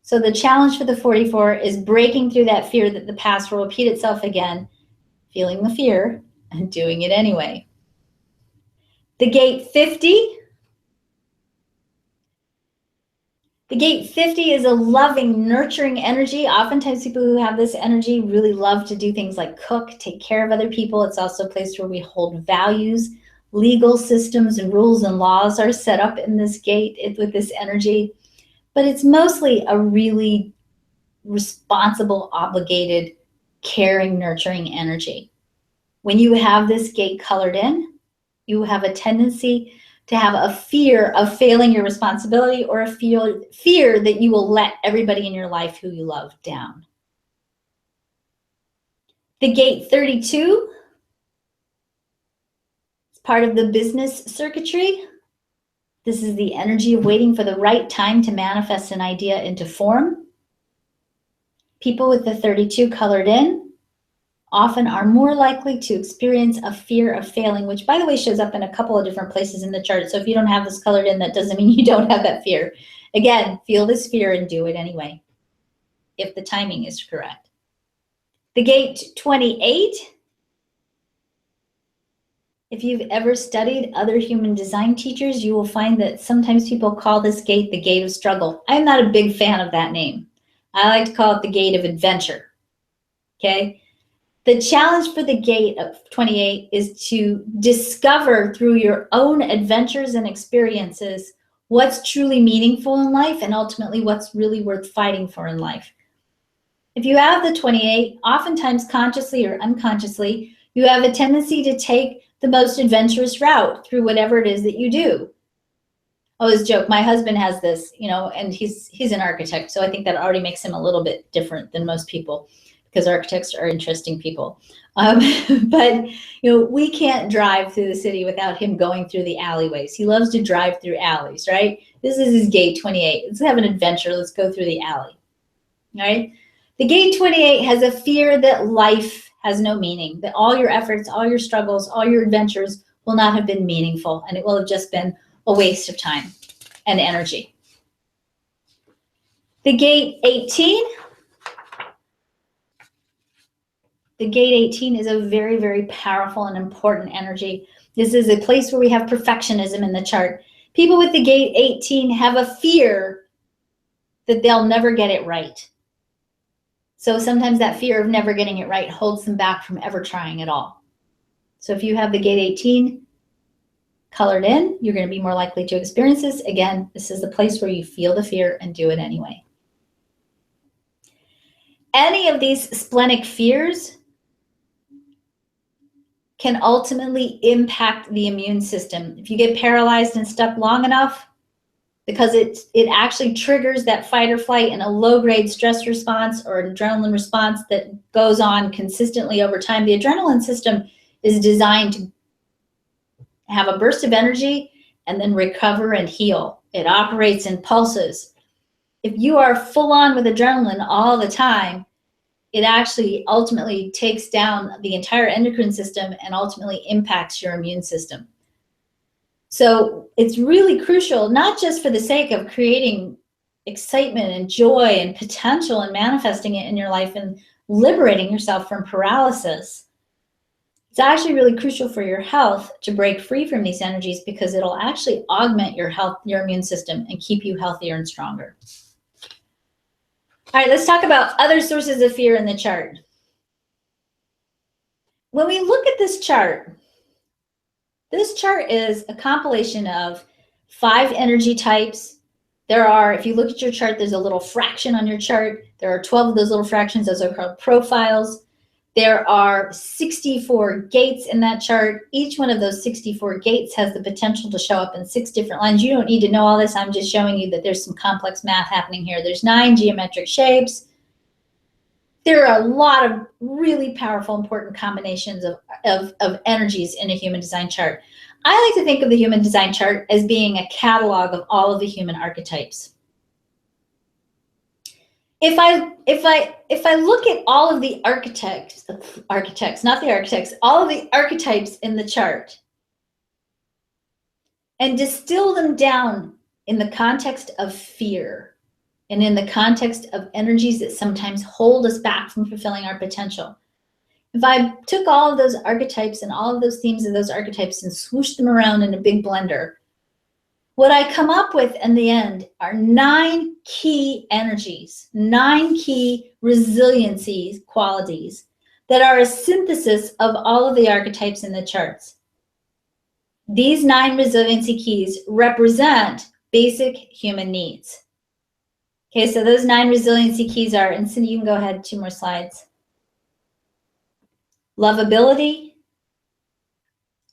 So the challenge for the 44 is breaking through that fear that the past will repeat itself again, feeling the fear and doing it anyway. The gate 50. The gate 50 is a loving, nurturing energy. Oftentimes people who have this energy really love to do things like cook, take care of other people. It's also a place where we hold values. Legal systems and rules and laws are set up in this gate with this energy. But it's mostly a really responsible, obligated, caring, nurturing energy. When you have this gate colored in, you have a tendency to have a fear of failing your responsibility or a fear that you will let everybody in your life who you love down. The gate 32 is part of the business circuitry. This is the energy of waiting for the right time to manifest an idea into form. People with the 32 colored in often are more likely to experience a fear of failing, which by the way shows up in a couple of different places in the chart. So if you don't have this colored in, that doesn't mean you don't have that fear. Again, feel this fear and do it anyway, if the timing is correct. The gate 28, if you've ever studied other human design teachers, you will find that sometimes people call this gate the gate of struggle. I'm not a big fan of that name. I like to call it the gate of adventure, okay? The challenge for the gate of 28 is to discover through your own adventures and experiences what's truly meaningful in life and ultimately what's really worth fighting for in life. If you have the 28, oftentimes consciously or unconsciously, you have a tendency to take the most adventurous route through whatever it is that you do. I always joke, my husband has this, and he's an architect, so I think that already makes him a little bit different than most people, because architects are interesting people. But we can't drive through the city without him going through the alleyways. He loves to drive through alleys, right? This is his gate 28. Let's have an adventure. Let's go through the alley, all right? The gate 28 has a fear that life has no meaning, that all your efforts, all your struggles, all your adventures will not have been meaningful, and it will have just been a waste of time and energy. The gate 18. The gate 18 is a very, very powerful and important energy. This is a place where we have perfectionism in the chart. People with the gate 18 have a fear that they'll never get it right. So sometimes that fear of never getting it right holds them back from ever trying at all. So if you have the gate 18 colored in, you're going to be more likely to experience this. Again, this is the place where you feel the fear and do it anyway. Any of these splenic fears can ultimately impact the immune system. If you get paralyzed and stuck long enough, because it actually triggers that fight or flight and a low-grade stress response or an adrenaline response that goes on consistently over time. The adrenaline system is designed to have a burst of energy and then recover and heal. It operates in pulses. If you are full on with adrenaline all the time, it actually ultimately takes down the entire endocrine system and ultimately impacts your immune system. So it's really crucial, not just for the sake of creating excitement and joy and potential and manifesting it in your life and liberating yourself from paralysis. It's actually really crucial for your health to break free from these energies, because it'll actually augment your health, your immune system, and keep you healthier and stronger. All right, let's talk about other sources of fear in the chart. When we look at this chart is a compilation of 5 energy types. There are, if you look at your chart, there's a little fraction on your chart. There are 12 of those little fractions. Those are called profiles. There are 64 gates in that chart. Each one of those 64 gates has the potential to show up in 6 different lines. You don't need to know all this. I'm just showing you that there's some complex math happening here. There's 9 geometric shapes. There are a lot of really powerful, important combinations of energies in a human design chart. I like to think of the human design chart as being a catalog of all of the human archetypes. If I look at all of the all of the archetypes in the chart, and distill them down in the context of fear and in the context of energies that sometimes hold us back from fulfilling our potential. If I took all of those archetypes and all of those themes of those archetypes and swooshed them around in a big blender, what I come up with in the end are 9 key energies, 9 key resiliency qualities that are a synthesis of all of the archetypes in the charts. These 9 resiliency keys represent basic human needs. Okay, so those 9 resiliency keys are, and Cindy, you can go ahead 2 more slides. Lovability,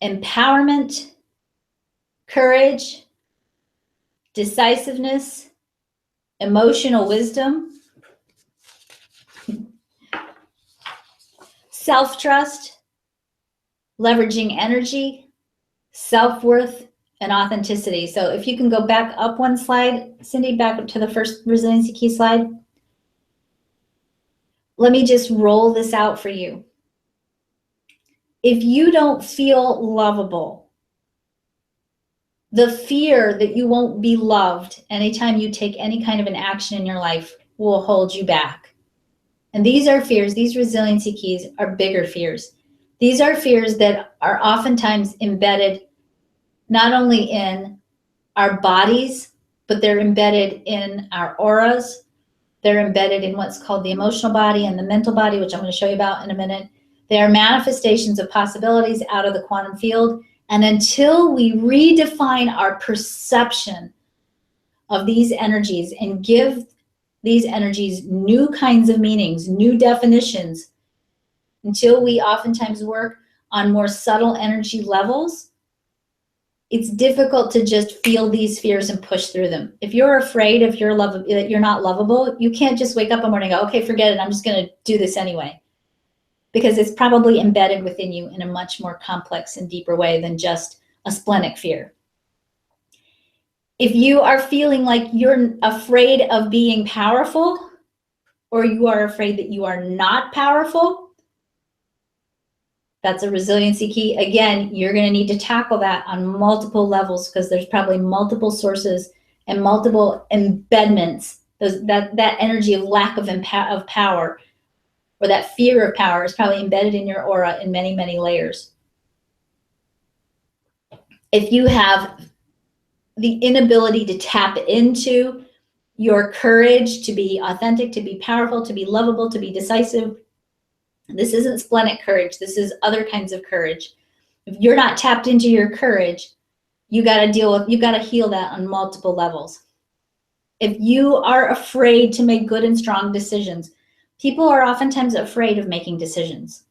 empowerment, courage, decisiveness, emotional wisdom, self-trust, leveraging energy, self-worth, and authenticity. So if you can go back up 1 slide, Cindy, back up to the first resiliency key slide. Let me just roll this out for you. If you don't feel lovable, the fear that you won't be loved anytime you take any kind of an action in your life will hold you back. And these are fears, these resiliency keys are bigger fears. These are fears that are oftentimes embedded not only in our bodies, but they're embedded in our auras. They're embedded in what's called the emotional body and the mental body, which I'm going to show you about in a minute. They are manifestations of possibilities out of the quantum field. And until we redefine our perception of these energies and give these energies new kinds of meanings, new definitions, until we oftentimes work on more subtle energy levels, it's difficult to just feel these fears and push through them. If you're afraid that you're not lovable, you can't just wake up one morning and go, okay, forget it, I'm just going to do this anyway. Because it's probably embedded within you in a much more complex and deeper way than just a splenic fear. If you are feeling like you're afraid of being powerful, or you are afraid that you are not powerful, that's a resiliency key. Again, you're going to need to tackle that on multiple levels because there's probably multiple sources and multiple embedments. That energy of lack of power, or that fear of power, is probably embedded in your aura in many, many layers. If you have the inability to tap into your courage to be authentic, to be powerful, to be lovable, to be decisive, this isn't splenic courage. This is other kinds of courage. If you're not tapped into your courage, you got to heal that on multiple levels. If you are afraid to make good and strong decisions, people are oftentimes afraid of making decisions,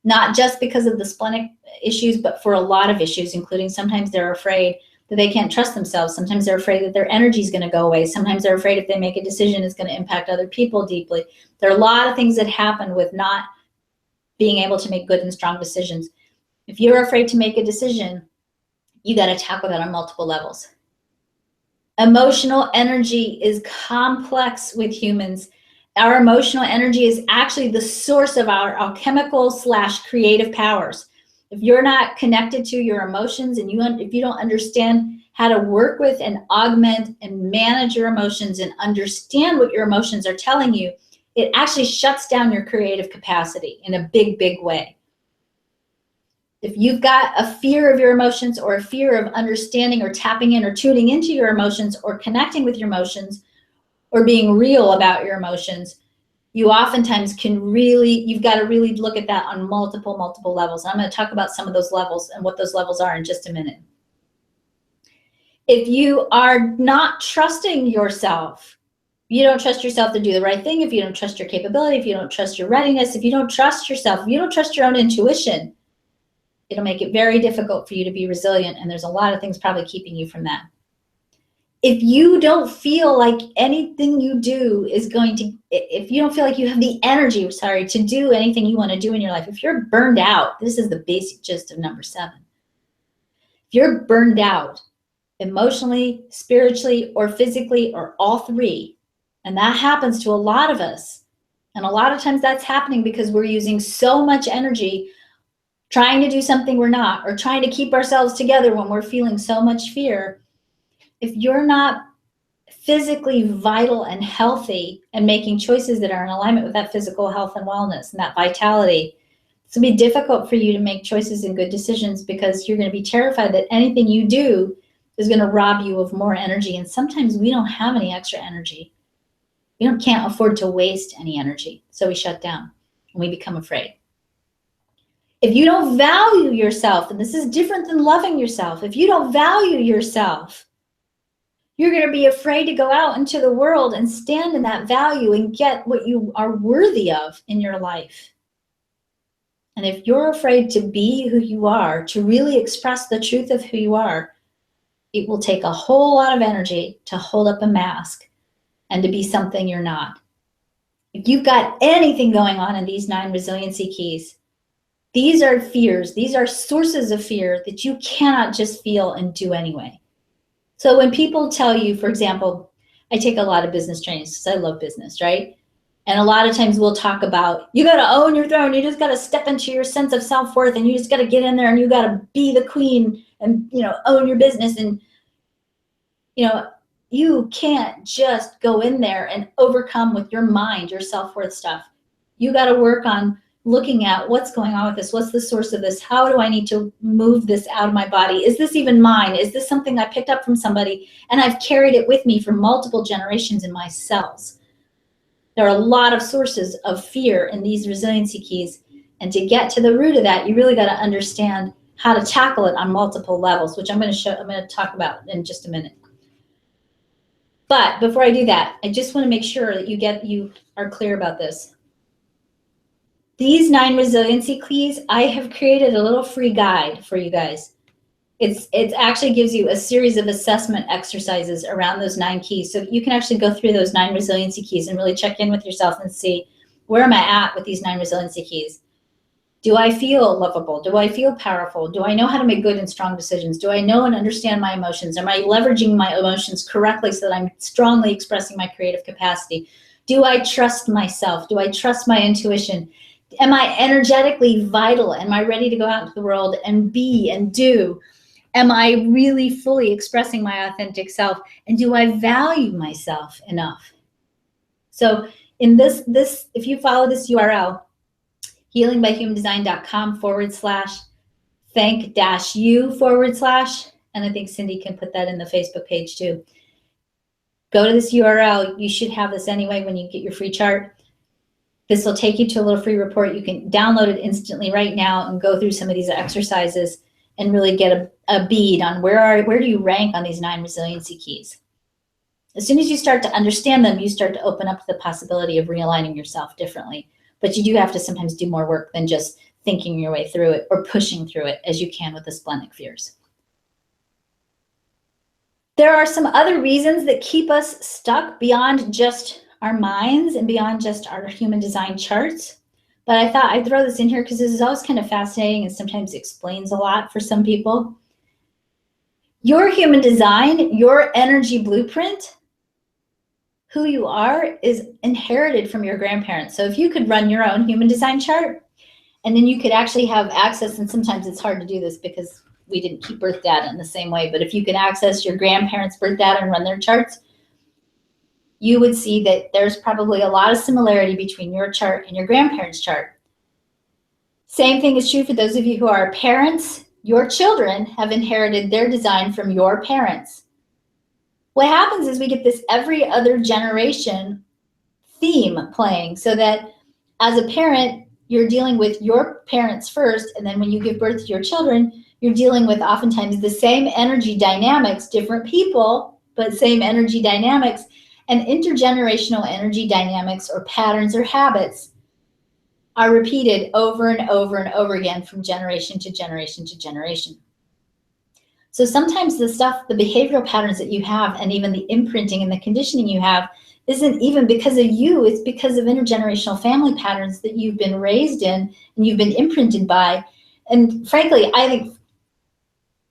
not just because of the splenic issues, but for a lot of issues, including sometimes they're afraid that they can't trust themselves. Sometimes they're afraid that their energy is going to go away. Sometimes they're afraid if they make a decision, it's going to impact other people deeply. There are a lot of things that happen with not being able to make good and strong decisions. If you're afraid to make a decision, you got to tackle that on multiple levels. Emotional energy is complex with humans. Our emotional energy is actually the source of our alchemical/creative powers. If you're not connected to your emotions and if you don't understand how to work with and augment and manage your emotions and understand what your emotions are telling you, it actually shuts down your creative capacity in a big, big way. If you've got a fear of your emotions or a fear of understanding or tapping in or tuning into your emotions or connecting with your emotions or being real about your emotions, you oftentimes you've got to really look at that on multiple levels. And I'm going to talk about some of those levels and what those levels are in just a minute. If you are not trusting yourself, you don't trust yourself to do the right thing, if you don't trust your capability, if you don't trust your readiness, if you don't trust yourself, if you don't trust your own intuition, it'll make it very difficult for you to be resilient. And there's a lot of things probably keeping you from that. If you don't feel like anything you do is if you don't feel like you have the energy, to do anything you want to do in your life, if you're burned out, this is the basic gist of number 7. If you're burned out emotionally, spiritually, or physically, or all 3, and that happens to a lot of us. And a lot of times that's happening because we're using so much energy trying to do something we're not, or trying to keep ourselves together when we're feeling so much fear. If you're not physically vital and healthy and making choices that are in alignment with that physical health and wellness and that vitality, it's going to be difficult for you to make choices and good decisions, because you're going to be terrified that anything you do is going to rob you of more energy. And sometimes we don't have any extra energy. We can't afford to waste any energy. So we shut down and we become afraid. If you don't value yourself, and this is different than loving yourself, if you don't value yourself, you're going to be afraid to go out into the world and stand in that value and get what you are worthy of in your life. And if you're afraid to be who you are, to really express the truth of who you are, it will take a whole lot of energy to hold up a mask and to be something you're not. If you've got anything going on in these 9 resiliency keys, these are fears. These are sources of fear that you cannot just feel and do anyway. So when people tell you, for example, I take a lot of business trainings because I love business, right? And a lot of times we'll talk about, you got to own your throne. You just got to step into your sense of self-worth, and you just got to get in there and you got to be the queen and, own your business. And, you can't just go in there and overcome with your mind, your self-worth stuff. You got to work on looking at what's going on with this. What's the source of this? How do I need to move this out of my body? Is this even mine? Is this something I picked up from somebody and I've carried it with me for multiple generations in my cells? There are a lot of sources of fear in these resiliency keys. And to get to the root of that, you really got to understand how to tackle it on multiple levels, which I'm going to talk about in just a minute. But before I do that, I just want to make sure that you are clear about this. These 9 resiliency keys, I have created a little free guide for you guys. It actually gives you a series of assessment exercises around those 9 keys. So you can actually go through those 9 resiliency keys and really check in with yourself and see, where am I at with these 9 resiliency keys? Do I feel lovable? Do I feel powerful? Do I know how to make good and strong decisions? Do I know and understand my emotions? Am I leveraging my emotions correctly so that I'm strongly expressing my creative capacity? Do I trust myself? Do I trust my intuition? Am I energetically vital? Am I ready to go out into the world and be and do? Am I really fully expressing my authentic self? And do I value myself enough? So in this, if you follow this URL, healingbyhumandesign.com/thank-you/, and I think Cindy can put that in the Facebook page too. Go to this URL. You should have this anyway when you get your free chart. This will take you to a little free report. You can download it instantly right now and go through some of these exercises and really get a bead on where do you rank on these 9 resiliency keys. As soon as you start to understand them, you start to open up the possibility of realigning yourself differently. But you do have to sometimes do more work than just thinking your way through it or pushing through it, as you can with the splenic fears. There are some other reasons that keep us stuck beyond just our minds and beyond just our human design charts. But I thought I'd throw this in here because this is always kind of fascinating and sometimes explains a lot for some people. Your human design, your energy blueprint, who you are, is inherited from your grandparents. So if you could run your own human design chart, and then you could actually have access, and sometimes it's hard to do this because we didn't keep birth data in the same way, but if you can access your grandparents' birth data and run their charts, you would see that there's probably a lot of similarity between your chart and your grandparents' chart. Same thing is true for those of you who are parents. Your children have inherited their design from your parents. What happens is we get this every other generation theme playing, so that as a parent, you're dealing with your parents first, and then when you give birth to your children, you're dealing with oftentimes the same energy dynamics, different people, but same energy dynamics, and intergenerational energy dynamics or patterns or habits are repeated over and over and over again from generation to generation to generation. So sometimes the behavioral patterns that you have, and even the imprinting and the conditioning you have, isn't even because of you, it's because of intergenerational family patterns that you've been raised in and you've been imprinted by. And frankly, I think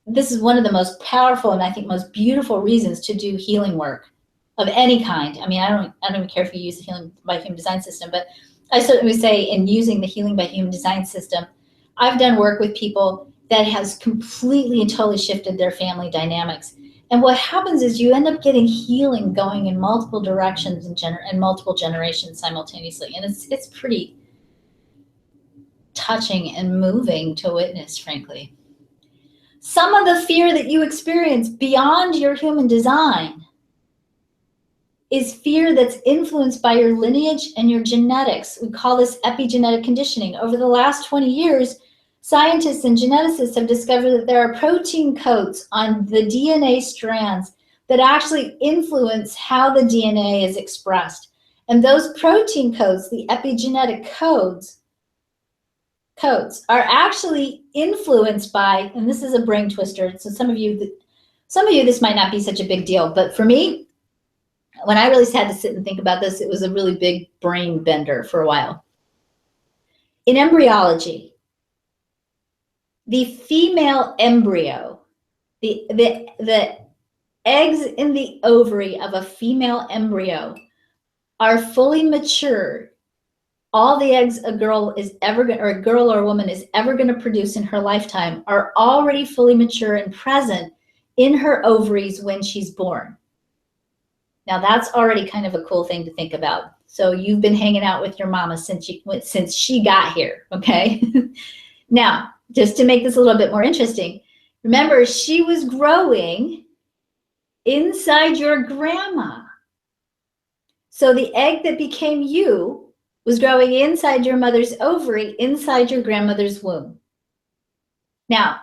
this is one of the most powerful and I think most beautiful reasons to do healing work of any kind. I mean, I don't even care if you use the Healing by Human Design system, but I certainly would say in using the Healing by Human Design system, I've done work with people that has completely and totally shifted their family dynamics. And what happens is you end up getting healing going in multiple directions and multiple generations simultaneously. And it's pretty touching and moving to witness, frankly. Some of the fear that you experience beyond your human design is fear that's influenced by your lineage and your genetics. We call this epigenetic conditioning. Over the last 20 years, scientists and geneticists have discovered that there are protein codes on the DNA strands that actually influence how the DNA is expressed. And those protein codes, the epigenetic codes are actually influenced by, and this is a brain twister, so some of you this might not be such a big deal, but for me, when I really had to sit and think about this, it was a really big brain bender for a while. In embryology, the female embryo, the eggs in the ovary of a female embryo are fully mature. All the eggs a girl or a woman is ever going to produce in her lifetime are already fully mature and present in her ovaries when she's born. Now that's already kind of a cool thing to think about. So you've been hanging out with your mama since she got here, okay? Now, just to make this a little bit more interesting, remember she was growing inside your grandma. So the egg that became you was growing inside your mother's ovary, inside your grandmother's womb. Now,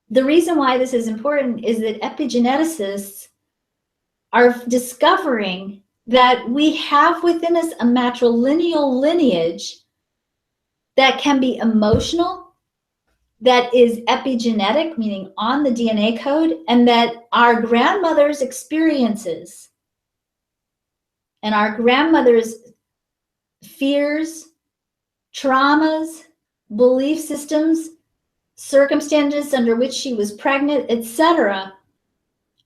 the reason why this is important is that epigeneticists are discovering that we have within us a matrilineal lineage that can be emotional, that is epigenetic, meaning on the DNA code, and that our grandmother's experiences and our grandmother's fears, traumas, belief systems, circumstances under which she was pregnant, etc.,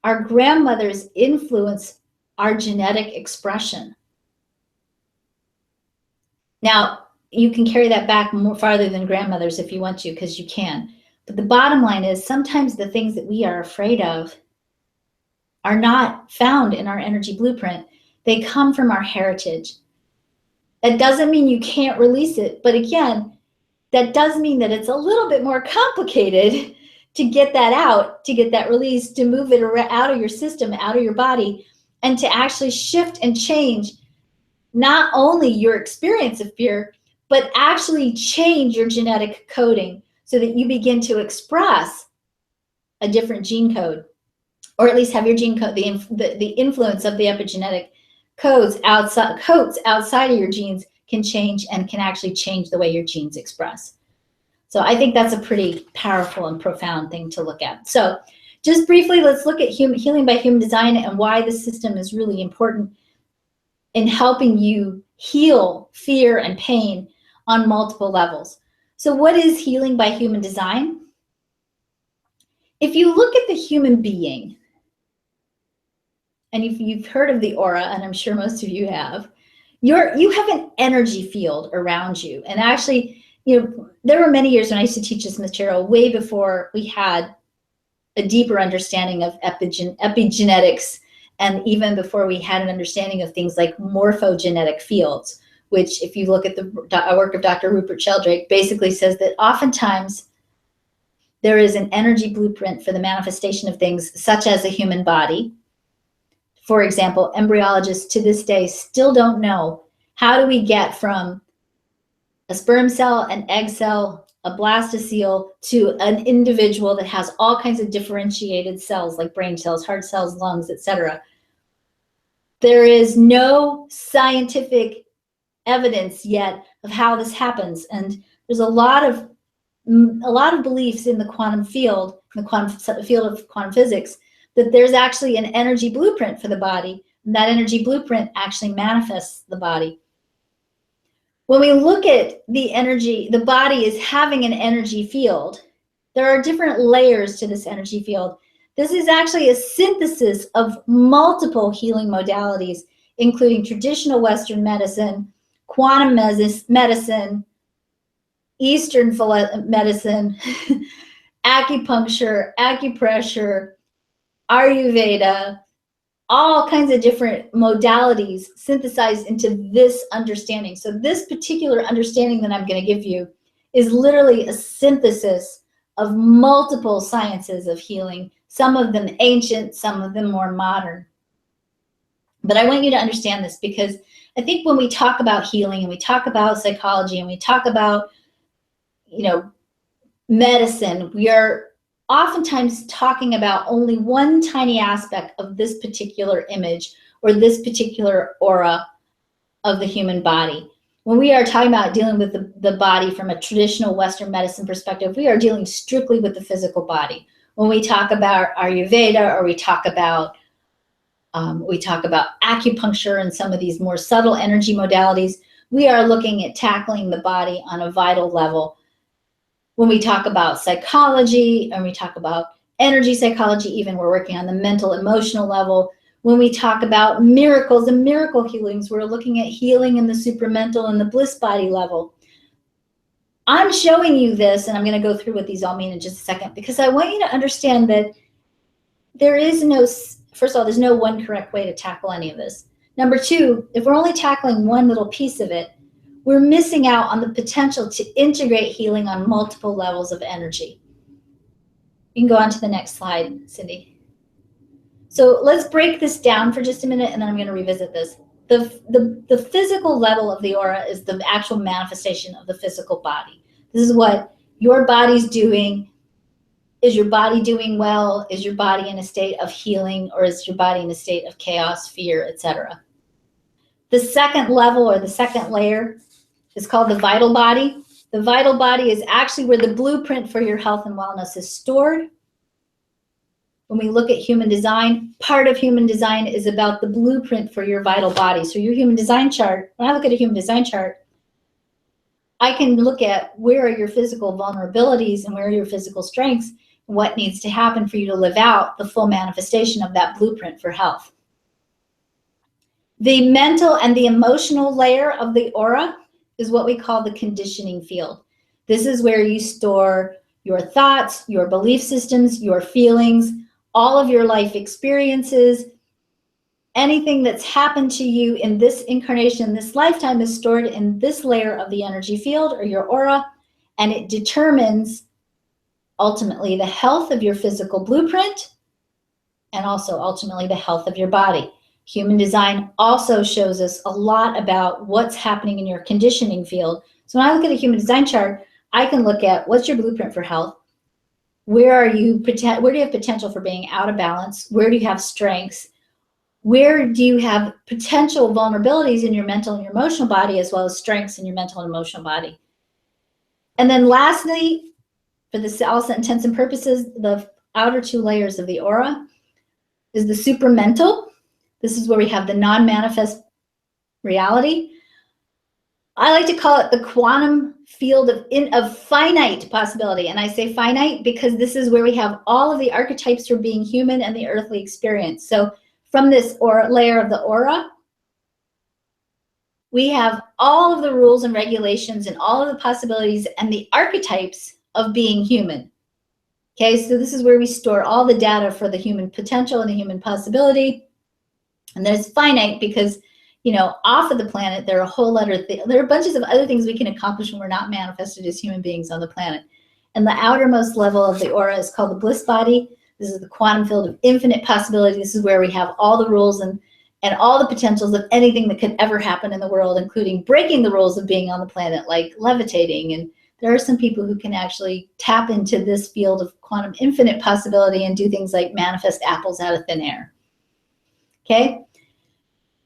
our grandmothers influence our genetic expression. Now, you can carry that back more farther than grandmothers if you want to, because you can. But the bottom line is sometimes the things that we are afraid of are not found in our energy blueprint. They come from our heritage. That doesn't mean you can't release it. But again, that does mean that it's a little bit more complicated to get that out, to get that release, to move it out of your system, out of your body, and to actually shift and change not only your experience of fear, but actually change your genetic coding so that you begin to express a different gene code, or at least have your gene code, the influence of the epigenetic codes outside of your genes can change and can actually change the way your genes express. So I think that's a pretty powerful and profound thing to look at. So just briefly, let's look at healing by human design and why this system is really important in helping you heal fear and pain on multiple levels. So what is healing by human design? If you look at the human being, and if you've heard of the aura, and I'm sure most of you have, you have an energy field around you. And actually, there were many years when I used to teach this material way before we had a deeper understanding of epigenetics, and even before we had an understanding of things like morphogenetic fields, which if you look at the work of Dr. Rupert Sheldrake, basically says that oftentimes there is an energy blueprint for the manifestation of things such as a human body. For example, embryologists to this day still don't know how do we get from a sperm cell, an egg cell, a blastocele to an individual that has all kinds of differentiated cells like brain cells, heart cells, lungs, etc. There is no scientific evidence yet of how this happens, and there's a lot of beliefs in the quantum field, the field of quantum physics, that there's actually an energy blueprint for the body, and that energy blueprint actually manifests the body. When we look at the energy, the body is having an energy field. There are different layers to this energy field. This is actually a synthesis of multiple healing modalities, including traditional Western medicine, quantum medicine, Eastern medicine, acupuncture, acupressure, Ayurveda, all kinds of different modalities synthesized into this understanding. So this particular understanding that I'm going to give you is literally a synthesis of multiple sciences of healing, some of them ancient, some of them more modern. But I want you to understand this, because I think when we talk about healing and we talk about psychology and we talk about, medicine, we are oftentimes talking about only one tiny aspect of this particular image or this particular aura of the human body. When we are talking about dealing with the body from a traditional Western medicine perspective, we are dealing strictly with the physical body. When we talk about Ayurveda, or we talk about acupuncture and some of these more subtle energy modalities, we are looking at tackling the body on a vital level. When we talk about psychology and we talk about energy psychology, even we're working on the mental, emotional level. When we talk about miracles and miracle healings, we're looking at healing in the supramental and the bliss body level. I'm showing you this, and I'm going to go through what these all mean in just a second, because I want you to understand that there is no, first of all, there's no one correct way to tackle any of this. Number two, if we're only tackling one little piece of it, we're missing out on the potential to integrate healing on multiple levels of energy. You can go on to the next slide, Cindy. So let's break this down for just a minute, and then I'm going to revisit this. The physical level of the aura is the actual manifestation of the physical body. This is what your body's doing. Is your body doing well? Is your body in a state of healing, or is your body in a state of chaos, fear, etc.? The second level, or the second layer, is called the vital body. The vital body is actually where the blueprint for your health and wellness is stored. When we look at human design, part of human design is about the blueprint for your vital body. So your human design chart, when I look at a human design chart, I can look at where are your physical vulnerabilities and where are your physical strengths, and what needs to happen for you to live out the full manifestation of that blueprint for health. The mental and the emotional layer of the aura is what we call the conditioning field. This is where you store your thoughts, your belief systems, your feelings, all of your life experiences. Anything that's happened to you in this incarnation, this lifetime, is stored in this layer of the energy field, or your aura, and it determines ultimately the health of your physical blueprint and also ultimately the health of your body. Human design also shows us a lot about what's happening in your conditioning field. So when I look at a human design chart, I can look at what's your blueprint for health. Where do you have potential for being out of balance? Where do you have strengths? Where do you have potential vulnerabilities in your mental and your emotional body, as well as strengths in your mental and emotional body? And then lastly, for the all intents and purposes, the outer two layers of the aura is the supramental. This is where we have the non-manifest reality. I like to call it the quantum field of finite possibility. And I say finite because this is where we have all of the archetypes for being human and the earthly experience. So from this layer of the aura, we have all of the rules and regulations and all of the possibilities and the archetypes of being human. Okay, so this is where we store all the data for the human potential and the human possibility. And there's finite because, off of the planet, there are a whole lot of there are bunches of other things we can accomplish when we're not manifested as human beings on the planet. And the outermost level of the aura is called the bliss body. This is the quantum field of infinite possibility. This is where we have all the rules and all the potentials of anything that could ever happen in the world, including breaking the rules of being on the planet, like levitating. And there are some people who can actually tap into this field of quantum infinite possibility and do things like manifest apples out of thin air. Okay,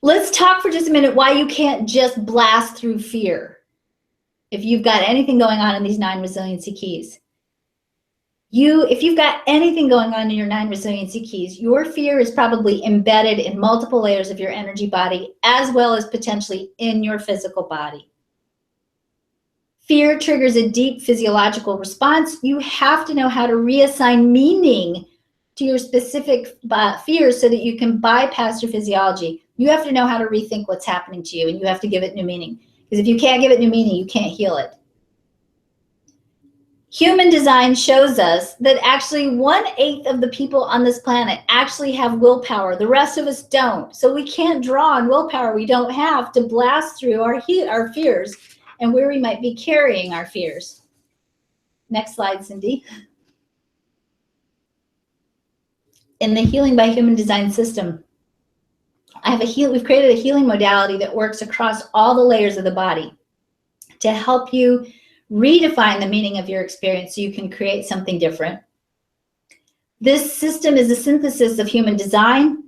let's talk for just a minute why you can't just blast through fear if you've got anything going on in these 9 resiliency keys. If you've got anything going on in your 9 resiliency keys, your fear is probably embedded in multiple layers of your energy body, as well as potentially in your physical body. Fear triggers a deep physiological response. You have to know how to reassign meaning to your specific fears so that you can bypass your physiology. You have to know how to rethink what's happening to you, and you have to give it new meaning. Because if you can't give it new meaning, you can't heal it. Human design shows us that actually 1/8 of the people on this planet actually have willpower. The rest of us don't. So we can't draw on willpower we don't have to blast through our fears and where we might be carrying our fears. Next slide, Cindy. In the Healing by Human Design system, we've created a healing modality that works across all the layers of the body to help you redefine the meaning of your experience so you can create something different. This system is a synthesis of human design,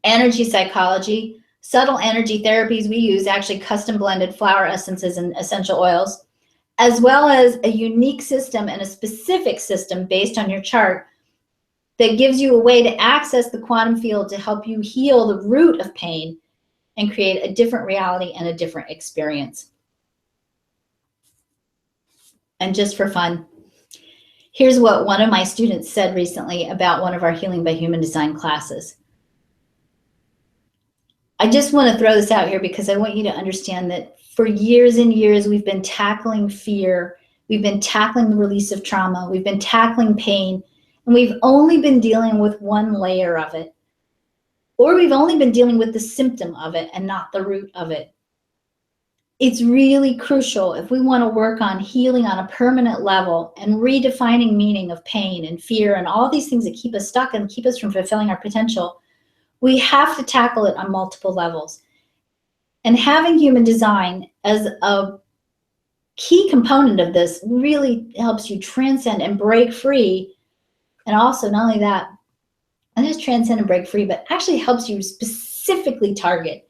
energy psychology, subtle energy therapies. We use actually custom blended flower essences and essential oils, as well as a unique system and a specific system based on your chart that gives you a way to access the quantum field to help you heal the root of pain and create a different reality and a different experience. And just for fun, here's what one of my students said recently about one of our Healing by Human Design classes. I just want to throw this out here because I want you to understand that for years and years, we've been tackling fear. We've been tackling the release of trauma. We've been tackling pain. And we've only been dealing with one layer of it. Or we've only been dealing with the symptom of it and not the root of it. It's really crucial if we want to work on healing on a permanent level and redefining meaning of pain and fear and all these things that keep us stuck and keep us from fulfilling our potential. We have to tackle it on multiple levels. And having human design as a key component of this really helps you transcend and break free. And also, not only that, not just transcend and break free, but actually helps you specifically target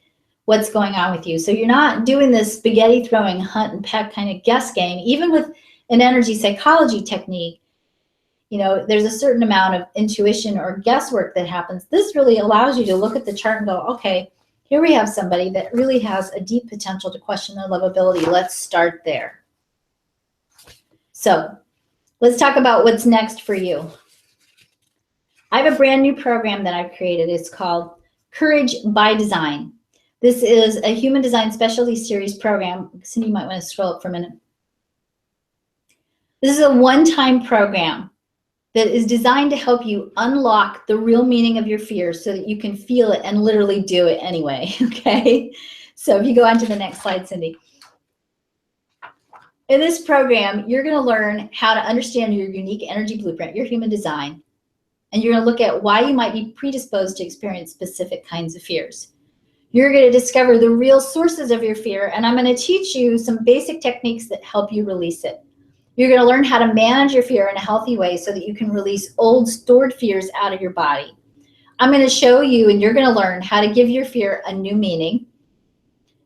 what's going on with you. So you're not doing this spaghetti throwing hunt and peck kind of guess game. Even with an energy psychology technique, you know, there's a certain amount of intuition or guesswork that happens. This really allows you to look at the chart and go, okay, here we have somebody that really has a deep potential to question their lovability. Let's start there. So let's talk about what's next for you. I have a brand new program that I've created. It's called Courage by Design. This is a Human Design Specialty Series program. Cindy, you might want to scroll up for a minute. This is a one-time program that is designed to help you unlock the real meaning of your fears so that you can feel it and literally do it anyway, okay? So if you go on to the next slide, Cindy. In this program, you're going to learn how to understand your unique energy blueprint, your human design, and you're going to look at why you might be predisposed to experience specific kinds of fears. You're going to discover the real sources of your fear, and I'm going to teach you some basic techniques that help you release it. You're going to learn how to manage your fear in a healthy way so that you can release old stored fears out of your body. I'm going to show you, and you're going to learn how to give your fear a new meaning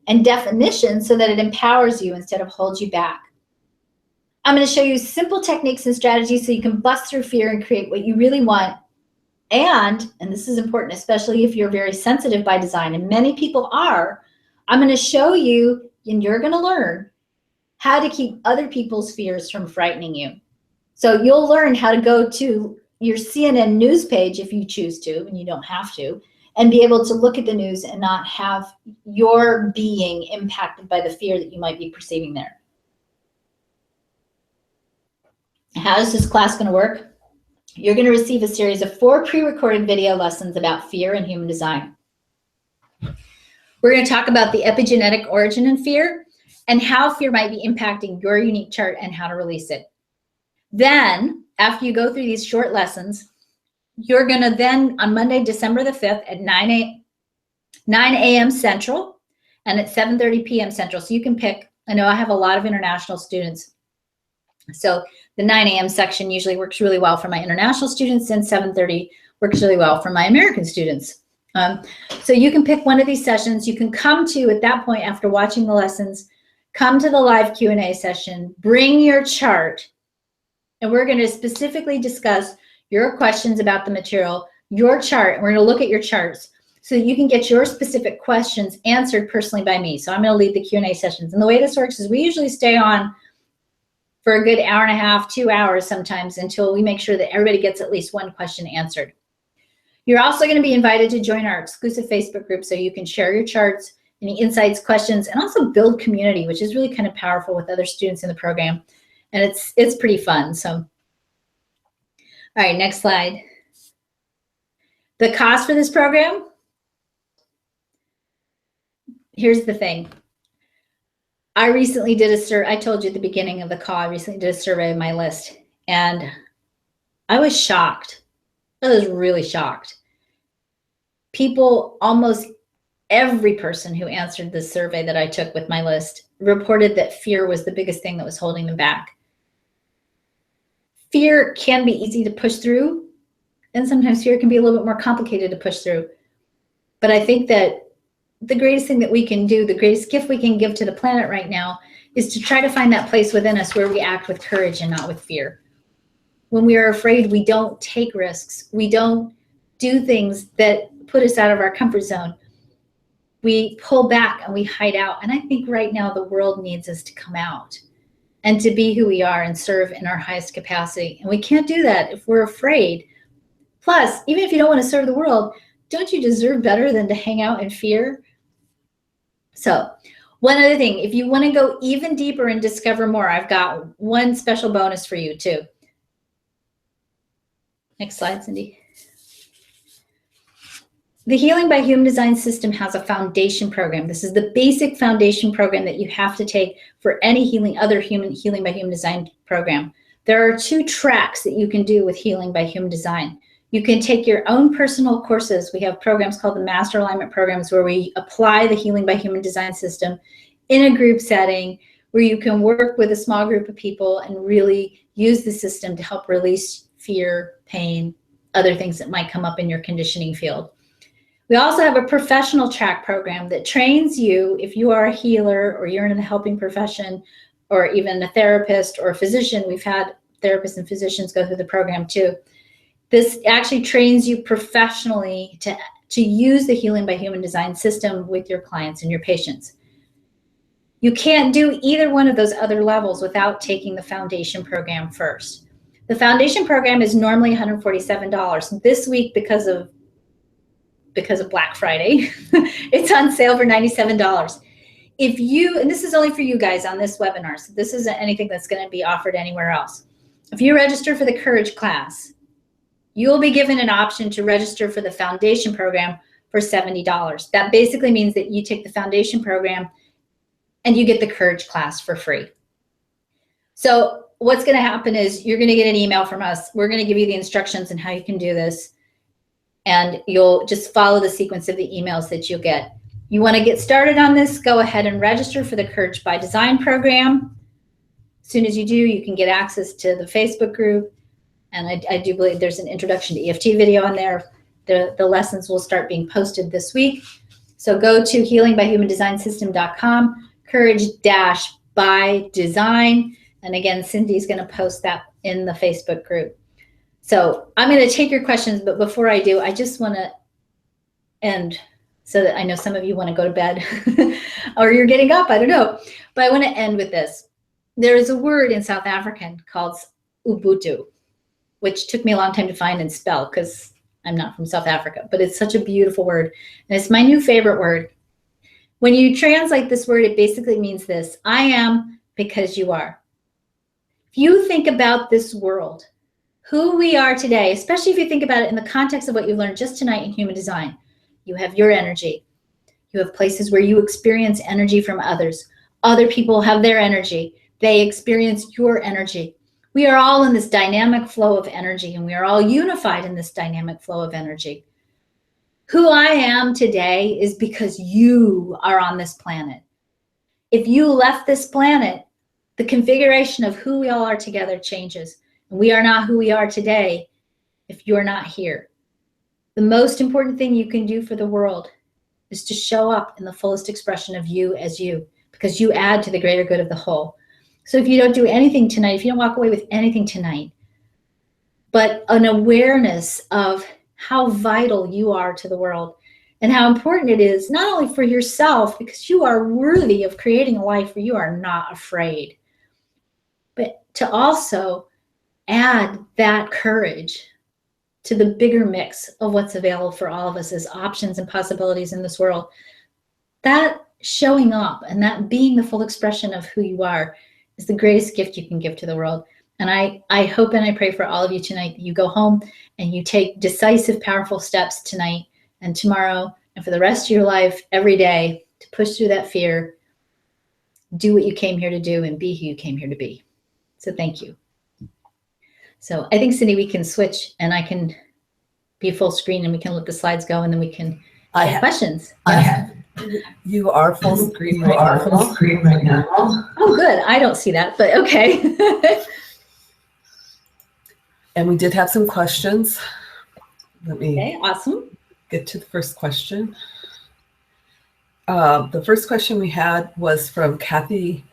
and definition so that it empowers you instead of holds you back. I'm going to show you simple techniques and strategies so you can bust through fear and create what you really want. And this is important, especially if you're very sensitive by design, and many people are, I'm going to show you, and you're going to learn how to keep other people's fears from frightening you. So you'll learn how to go to your CNN news page if you choose to, and you don't have to, and be able to look at the news and not have your being impacted by the fear that you might be perceiving there. How is this class going to work? You're going to receive a series of 4 pre-recorded video lessons about fear and human design. We're going to talk about the epigenetic origin in fear and how fear might be impacting your unique chart and how to release it. Then, after you go through these short lessons, you're going to then, on Monday, December the 5th at 9 a.m. Central and at 7:30 p.m. Central. So you can pick, I know I have a lot of international students. So the 9 a.m. section usually works really well for my international students, and 7:30 works really well for my American students. So you can pick one of these sessions. You can come to, at that point, after watching the lessons, come to the live Q&A session, bring your chart, and we're going to specifically discuss your questions about the material, your chart, and we're going to look at your charts so that you can get your specific questions answered personally by me. So I'm going to lead the Q&A sessions. And the way this works is we usually stay on for a good hour and a half, 2 hours sometimes, until we make sure that everybody gets at least one question answered. You're also going to be invited to join our exclusive Facebook group so you can share your charts, any insights, questions, and also build community, which is really kind of powerful with other students in the program. and it's pretty fun. So, all right, next slide. The cost for this program. Here's the thing. I recently did a survey. I told you at the beginning of the call, I recently did a survey of my list, and I was shocked. I was really shocked. People, almost every person who answered this survey that I took with my list reported that fear was the biggest thing that was holding them back. Fear can be easy to push through, and sometimes fear can be a little bit more complicated to push through. But I think that the greatest thing that we can do, the greatest gift we can give to the planet right now, is to try to find that place within us where we act with courage and not with fear. When we are afraid, we don't take risks. We don't do things that put us out of our comfort zone. We pull back and we hide out. And I think right now the world needs us to come out and to be who we are and serve in our highest capacity. And we can't do that if we're afraid. Plus, even if you don't want to serve the world, don't you deserve better than to hang out in fear? So one other thing, if you want to go even deeper and discover more, I've got one special bonus for you too. Next slide, Cindy. The Healing by Human Design system has a foundation program. This is the basic foundation program that you have to take for any Healing by Human Design program. There are 2 tracks that you can do with Healing by Human Design. You can take your own personal courses. We have programs called the Master Alignment programs where we apply the Healing by Human Design system in a group setting where you can work with a small group of people and really use the system to help release fear, pain, other things that might come up in your conditioning field. We also have a professional track program that trains you, if you are a healer or you're in the helping profession or even a therapist or a physician. We've had therapists and physicians go through the program too. This actually trains you professionally to use the Healing by Human Design system with your clients and your patients. You can't do either one of those other levels without taking the foundation program first. The foundation program is normally $147. This week, because of Black Friday, it's on sale for $97. If you, and this is only for you guys on this webinar, so this isn't anything that's going to be offered anywhere else. If you register for the Courage class, you will be given an option to register for the foundation program for $70. That basically means that you take the foundation program and you get the Courage class for free. So what's going to happen is you're going to get an email from us. We're going to give you the instructions on how you can do this. And you'll just follow the sequence of the emails that you'll get. You want to get started on this, go ahead and register for the Courage by Design program. As soon as you do, you can get access to the Facebook group. And I do believe there's an introduction to EFT video on there. The lessons will start being posted this week. So go to healingbyhumandesignSystem.com, Courage-by-Design. And again, Cindy's going to post that in the Facebook group. So I'm going to take your questions, but before I do, I just want to end so that I know some of you want to go to bed or you're getting up, I don't know. But I want to end with this. There is a word in South African called Ubuntu, which took me a long time to find and spell because I'm not from South Africa, but it's such a beautiful word. And it's my new favorite word. When you translate this word, it basically means this: I am because you are. If you think about this world, who we are today, especially if you think about it in the context of what you learned just tonight in human design, you have your energy. You have places where you experience energy from others. Other people have their energy. They experience your energy. We are all in this dynamic flow of energy, and we are all unified in this dynamic flow of energy. Who I am today is because you are on this planet. If you left this planet, the configuration of who we all are together changes. And we are not who we are today if you're not here. The most important thing you can do for the world is to show up in the fullest expression of you as you, because you add to the greater good of the whole. So if you don't do anything tonight, if you don't walk away with anything tonight, but an awareness of how vital you are to the world and how important it is, not only for yourself, because you are worthy of creating a life where you are not afraid, but to also add that courage to the bigger mix of what's available for all of us as options and possibilities in this world. That showing up and that being the full expression of who you are is the greatest gift you can give to the world. And I hope and I pray for all of you tonight that you go home and you take decisive, powerful steps tonight and tomorrow and for the rest of your life, every day, to push through that fear, do what you came here to do, and be who you came here to be. So thank you. So I think, Cindy, we can switch and I can be full screen and we can let the slides go and then we can have questions.
I have. You are full screen right now.
Oh, good. I don't see that, but okay.
And we did have some questions. Let me
Okay, awesome.
get to the first question. The first question we had was from Kathy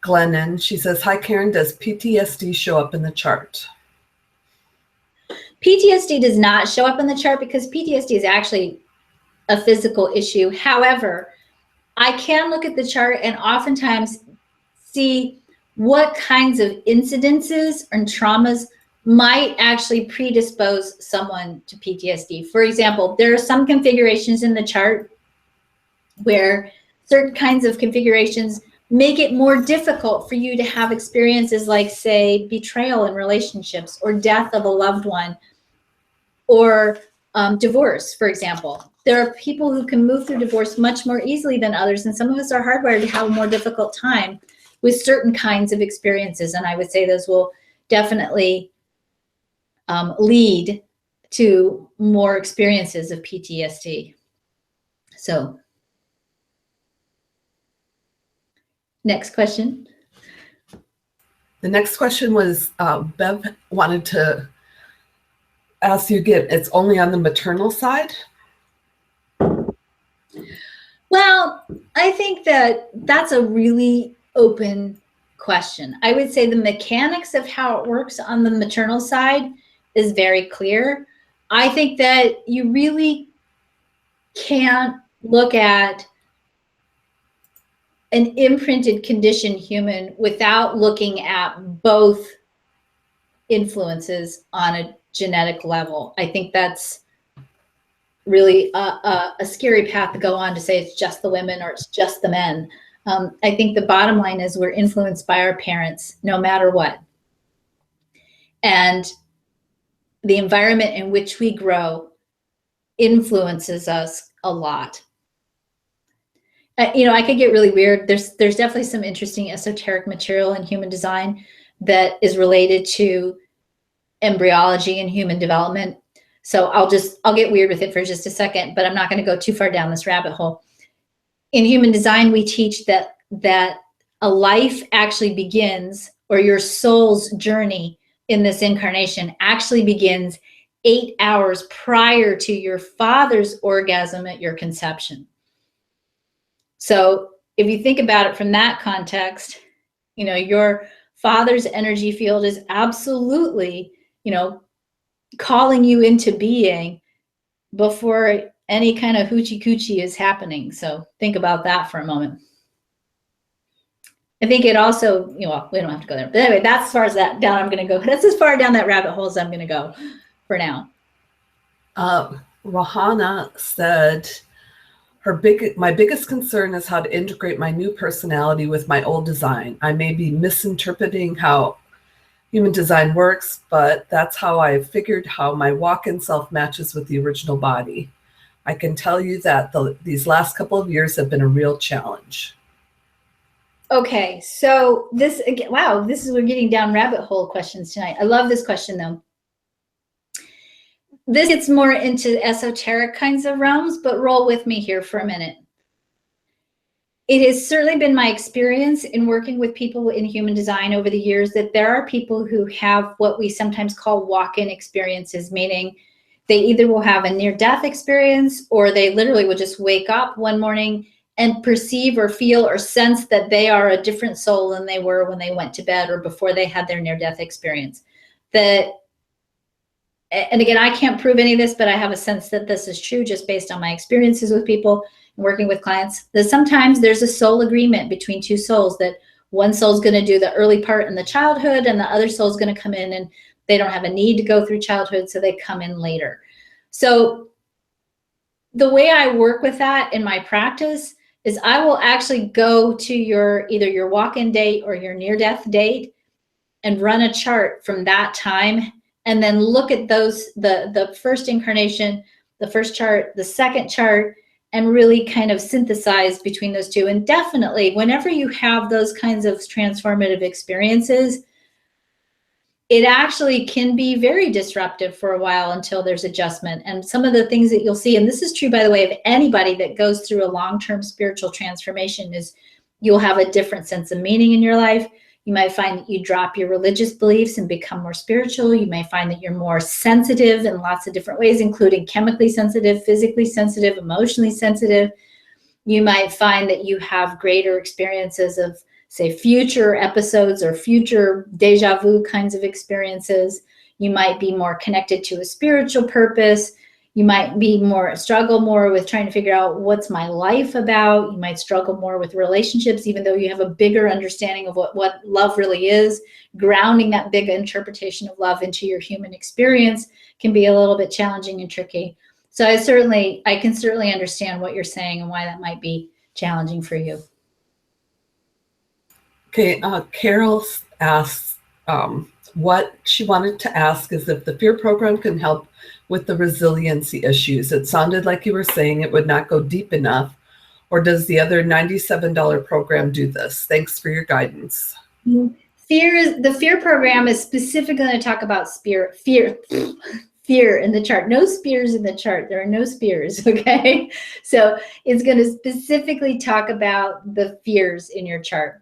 Glennon. She says, "Hi, Karen, does PTSD show up in the chart?"
PTSD does not show up in the chart because PTSD is actually a physical issue. However, I can look at the chart and oftentimes see what kinds of incidences and traumas might actually predispose someone to PTSD. For example, there are some configurations in the chart where certain kinds of configurations make it more difficult for you to have experiences like, say, betrayal in relationships or death of a loved one or divorce, for example. There are people who can move through divorce much more easily than others, and some of us are hardwired to have a more difficult time with certain kinds of experiences, and I would say those will definitely lead to more experiences of PTSD. So, next question.
The next question was, Bev wanted to ask you again, it's only on the maternal side?
Well, I think that that's a really open question. I would say the mechanics of how it works on the maternal side is very clear. I think that you really can't look at an imprinted condition human without looking at both influences on a genetic level. I think that's really a scary path to go on, to say it's just the women or it's just the men. I think the bottom line is we're influenced by our parents no matter what. And the environment in which we grow influences us a lot. I could get really weird. There's definitely some interesting esoteric material in human design that is related to embryology and human development. So I'll get weird with it for just a second, but I'm not going to go too far down this rabbit hole. In human design, we teach that a life actually begins, or your soul's journey in this incarnation actually begins 8 hours prior to your father's orgasm at your conception. So if you think about it from that context, your father's energy field is absolutely, calling you into being before any kind of hoochie coochie is happening. So think about that for a moment. I think it also, we don't have to go there. But anyway, that's as far as that down I'm going to go. That's as far down that rabbit hole as I'm going to go for now.
Rahana said, my biggest concern is how to integrate my new personality with my old design. I may be misinterpreting how human design works, but that's how I figured how my walk-in self matches with the original body. I can tell you that these last couple of years have been a real challenge.
Okay, so we're getting down rabbit hole questions tonight. I love this question though. This gets more into esoteric kinds of realms, but roll with me here for a minute. It has certainly been my experience in working with people in human design over the years that there are people who have what we sometimes call walk-in experiences, meaning they either will have a near-death experience or they literally will just wake up one morning and perceive or feel or sense that they are a different soul than they were when they went to bed or before they had their near-death experience. And again, I can't prove any of this, but I have a sense that this is true just based on my experiences with people and working with clients, that sometimes there's a soul agreement between two souls, that one soul's going to do the early part in the childhood and the other soul's going to come in and they don't have a need to go through childhood, so they come in later. So the way I work with that in my practice is I will actually go to either your walk-in date or your near-death date and run a chart from that time, and then look at those, the first incarnation, the first chart, the second chart, and really kind of synthesize between those two. And definitely, whenever you have those kinds of transformative experiences, it actually can be very disruptive for a while until there's adjustment. And some of the things that you'll see, and this is true, by the way, of anybody that goes through a long-term spiritual transformation, is you'll have a different sense of meaning in your life. You might find that you drop your religious beliefs and become more spiritual. You may find that you're more sensitive in lots of different ways, including chemically sensitive, physically sensitive, emotionally sensitive. You might find that you have greater experiences of, say, future episodes or future deja vu kinds of experiences. You might be more connected to a spiritual purpose. You might be struggle more with trying to figure out, what's my life about? You might struggle more with relationships, even though you have a bigger understanding of what love really is. Grounding that big interpretation of love into your human experience can be a little bit challenging and tricky. So I can certainly understand what you're saying and why that might be challenging for you.
Okay, Carol asks, what she wanted to ask is if the fear program can help with the resiliency issues. It sounded like you were saying it would not go deep enough, or does the other $97 program do this? Thanks for your guidance.
The fear program is specifically going to talk about fear in the chart. No spears in the chart. There are no spears, okay? So it's going to specifically talk about the fears in your chart.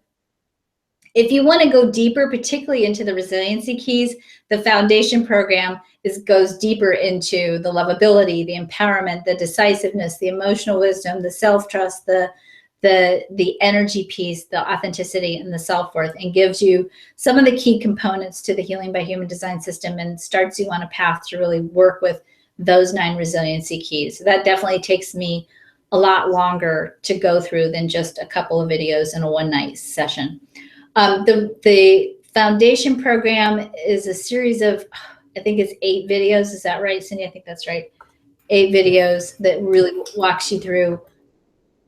If you want to go deeper, particularly into the resiliency keys, the foundation program goes deeper into the lovability, the empowerment, the decisiveness, the emotional wisdom, the self-trust, the energy piece, the authenticity, and the self-worth, and gives you some of the key components to the Healing by Human Design system and starts you on a path to really work with those 9 resiliency keys. So that definitely takes me a lot longer to go through than just a couple of videos in a one-night session. The foundation program is a series of, I think it's 8 videos. Is that right, Cindy? I think that's right. 8 videos that really walks you through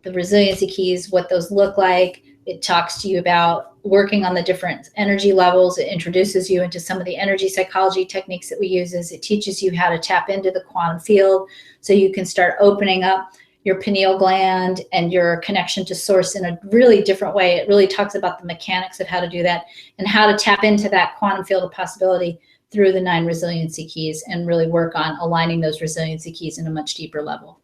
the resiliency keys, what those look like. It talks to you about working on the different energy levels. It introduces you into some of the energy psychology techniques that we use. It teaches you how to tap into the quantum field so you can start opening up your pineal gland and your connection to source in a really different way. It really talks about the mechanics of how to do that and how to tap into that quantum field of possibility through the 9 resiliency keys and really work on aligning those resiliency keys in a much deeper level.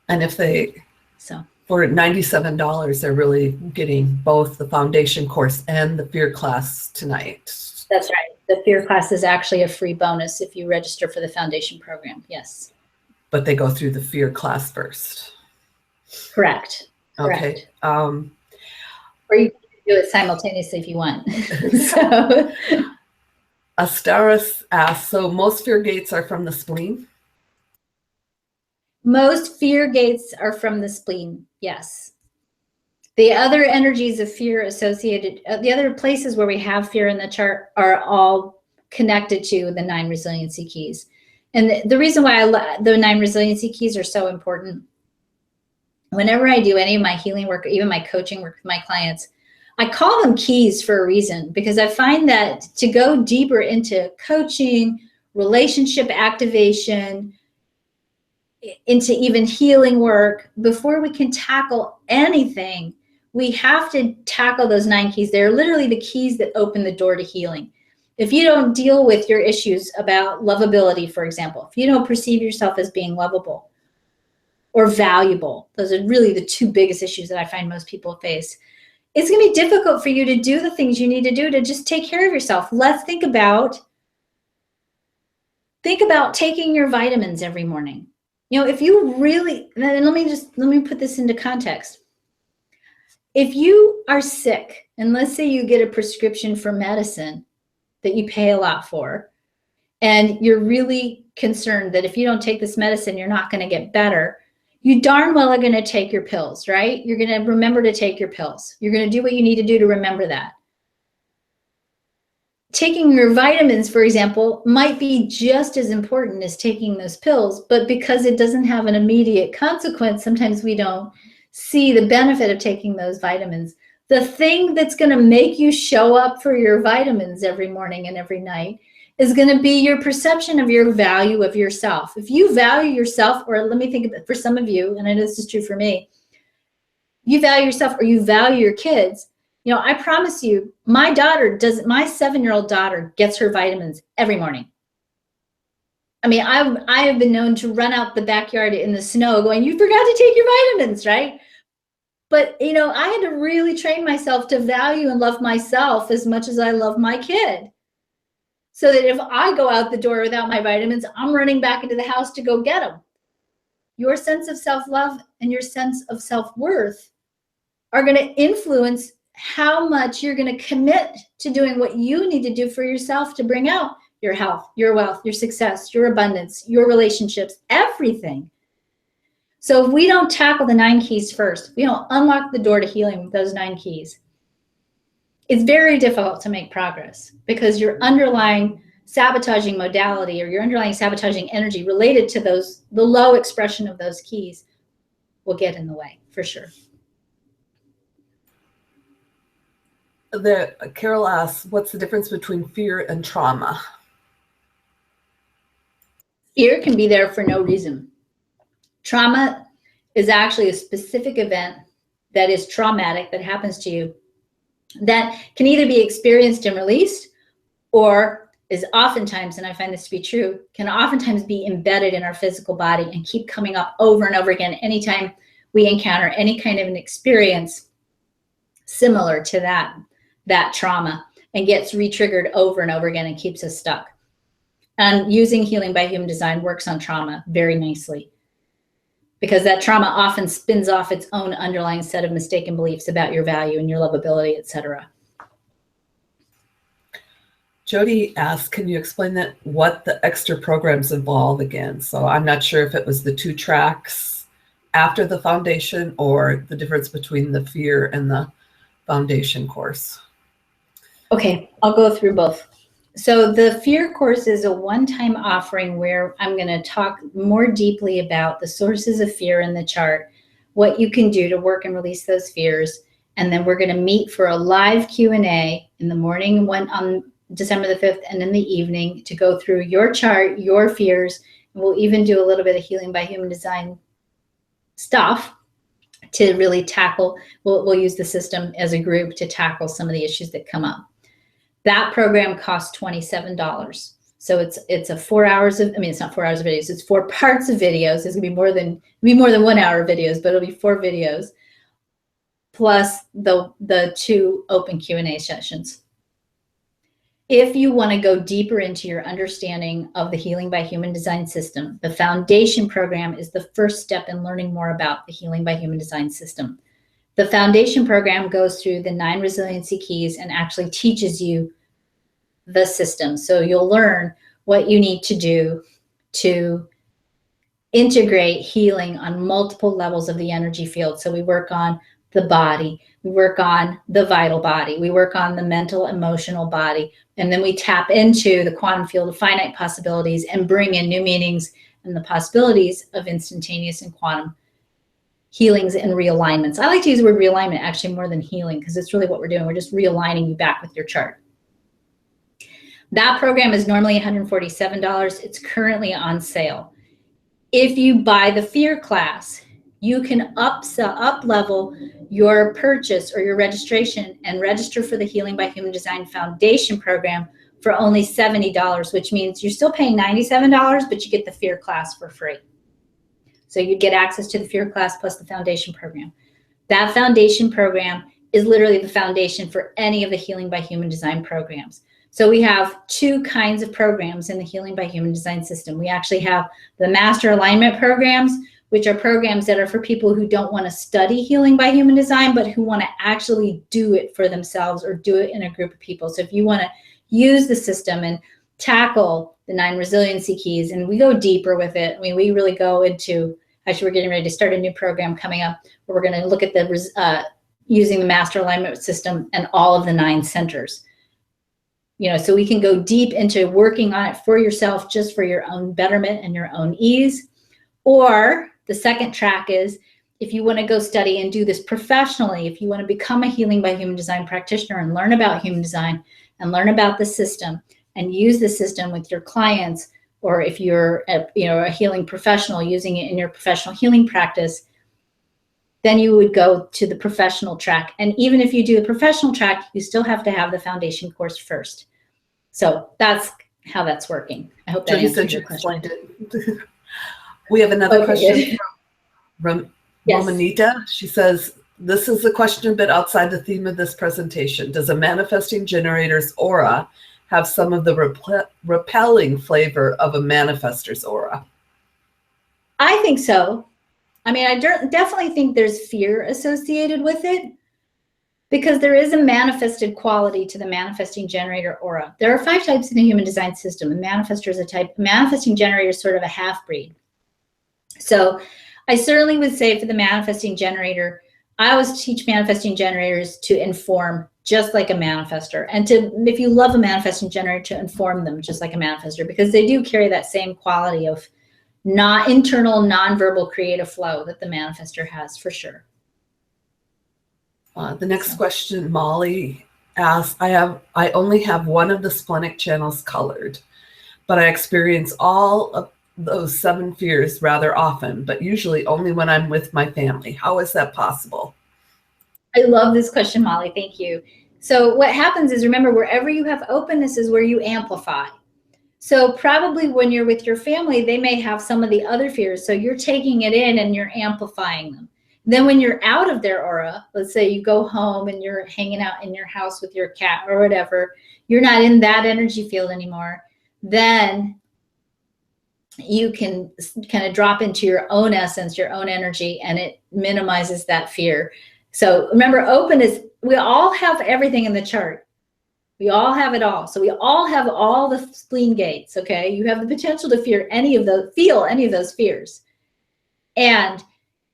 And if for $97, they're really getting both the foundation course and the fear class tonight.
That's right. The fear class is actually a free bonus if you register for the foundation program. Yes.
But they go through the fear class first.
Correct.
Okay.
Or you can do it simultaneously if you want. So.
Astaris asks, so most fear gates are from the spleen?
Most fear gates are from the spleen, yes. The other energies of fear associated, the other places where we have fear in the chart are all connected to the 9 resiliency keys. And the reason why the 9 resiliency keys are so important, whenever I do any of my healing work, or even my coaching work with my clients, I call them keys for a reason, because I find that to go deeper into coaching, relationship activation, into even healing work, before we can tackle anything, we have to tackle those 9 keys. They're literally the keys that open the door to healing. If you don't deal with your issues about lovability, for example, if you don't perceive yourself as being lovable or valuable, those are really the 2 biggest issues that I find most people face. It's going to be difficult for you to do the things you need to do to just take care of yourself. Let's think about taking your vitamins every morning. You know, if you really, and let me put this into context. If you are sick, and let's say you get a prescription for medicine that you pay a lot for, and you're really concerned that if you don't take this medicine, you're not going to get better, you darn well are going to take your pills, right? You're going to remember to take your pills. You're going to do what you need to do to remember that. Taking your vitamins, for example, might be just as important as taking those pills, but because it doesn't have an immediate consequence, sometimes we don't see the benefit of taking those vitamins. The thing that's going to make you show up for your vitamins every morning and every night is going to be your perception of your value of yourself. If you value yourself, or let me think of it for some of you, and I know this is true for me, you value yourself or you value your kids, you know, I promise you, my 7-year-old daughter gets her vitamins every morning. I mean, I have been known to run out the backyard in the snow going, you forgot to take your vitamins, right? But, you know, I had to really train myself to value and love myself as much as I love my kid. So that if I go out the door without my vitamins, I'm running back into the house to go get them. Your sense of self-love and your sense of self-worth are going to influence how much you're going to commit to doing what you need to do for yourself to bring out your health, your wealth, your success, your abundance, your relationships, everything. So if we don't tackle the 9 keys first, we don't unlock the door to healing with those 9 keys, it's very difficult to make progress because your underlying sabotaging modality or your underlying sabotaging energy related to the low expression of those keys will get in the way for sure.
Carol asks, what's the difference between fear and trauma?
Fear can be there for no reason. Trauma is actually a specific event that is traumatic that happens to you that can either be experienced and released or is oftentimes, and I find this to be true, can oftentimes be embedded in our physical body and keep coming up over and over again anytime we encounter any kind of an experience similar to that trauma and gets re-triggered over and over again and keeps us stuck. And using Healing by Human Design works on trauma very nicely because that trauma often spins off its own underlying set of mistaken beliefs about your value and your lovability, etc.
Jody asked, can you explain what the extra programs involve again? So I'm not sure if it was the 2 tracks after the foundation or the difference between the fear and the foundation course.
Okay, I'll go through both. So the fear course is a one-time offering where I'm going to talk more deeply about the sources of fear in the chart, what you can do to work and release those fears. And then we're going to meet for a live Q&A in the morning on December the 5th and in the evening to go through your chart, your fears. And we'll even do a little bit of Healing by Human Design stuff to really tackle, we'll use the system as a group to tackle some of the issues that come up. That program costs $27. So it's a 4 hours of, it's not 4 hours of videos, it's 4 parts of videos. It's gonna be more than 1 hour of videos, but it'll be 4 videos plus the 2 open Q&A sessions. If you want to go deeper into your understanding of the Healing by Human Design system, the foundation program is the first step in learning more about the Healing by Human Design system. The foundation program goes through the 9 resiliency keys and actually teaches you the system. So you'll learn what you need to do to integrate healing on multiple levels of the energy field. So we work on the body, we work on the vital body, we work on the mental, emotional body, and then we tap into the quantum field of finite possibilities and bring in new meanings and the possibilities of instantaneous and quantum healings and realignments. I like to use the word realignment actually more than healing because it's really what we're doing. We're just realigning you back with your chart. That program is normally $147. It's currently on sale. If you buy the fear class, you can up level your purchase or your registration and register for the Healing by Human Design Foundation program for only $70, which means you're still paying $97, but you get the fear class for free. So you get access to the fear class plus the foundation program. That foundation program is literally the foundation for any of the Healing by Human Design programs. So we have 2 kinds of programs in the Healing by Human Design system. We actually have the Master Alignment programs, which are programs that are for people who don't want to study Healing by Human Design, but who want to actually do it for themselves or do it in a group of people. So if you want to use the system and tackle the 9 resiliency keys, and we go deeper with it. We really go into, actually we're getting ready to start a new program coming up where we're going to look at the using the Master Alignment system and all of the 9 centers. So we can go deep into working on it for yourself, just for your own betterment and your own ease. Or the second track is if you want to go study and do this professionally, if you want to become a Healing by Human Design practitioner and learn about human design and learn about the system and use the system with your clients, or if you're a healing professional using it in your professional healing practice, then you would go to the professional track. And even if you do the professional track, you still have to have the foundation course first. So that's how that's working. I hope that answered your question.
We have another question
good.
from
Yes.
Romanita. She says, this is a question a bit outside the theme of this presentation. Does a manifesting generator's aura have some of the repelling flavor of a manifestor's aura?
I think so. I mean, I definitely think there's fear associated with it, because there is a manifested quality to the manifesting generator aura. There are 5 types in the human design system. A manifestor is a type. A manifesting generator is sort of a half-breed. So I certainly would say for the manifesting generator, I always teach manifesting generators to inform just like a manifestor, and to, if you love a manifesting generator, to inform them just like a manifestor, because they do carry that same quality of internal, nonverbal creative flow that the manifestor has, for sure.
The next question, Molly asks, I only have one of the splenic channels colored, but I experience all of those 7 fears rather often, but usually only when I'm with my family. How is that possible?
I love this question, Molly. Thank you. So what happens is, remember, wherever you have openness is where you amplify. So probably when you're with your family, they may have some of the other fears. So you're taking it in and you're amplifying them. Then when you're out of their aura, let's say you go home and you're hanging out in your house with your cat or whatever, you're not in that energy field anymore, then you can kind of drop into your own essence, your own energy, and it minimizes that fear. So remember, openness, we all have everything in the chart. We all have it all. So we all have all the spleen gates, okay? You have the potential to feel any of those fears. And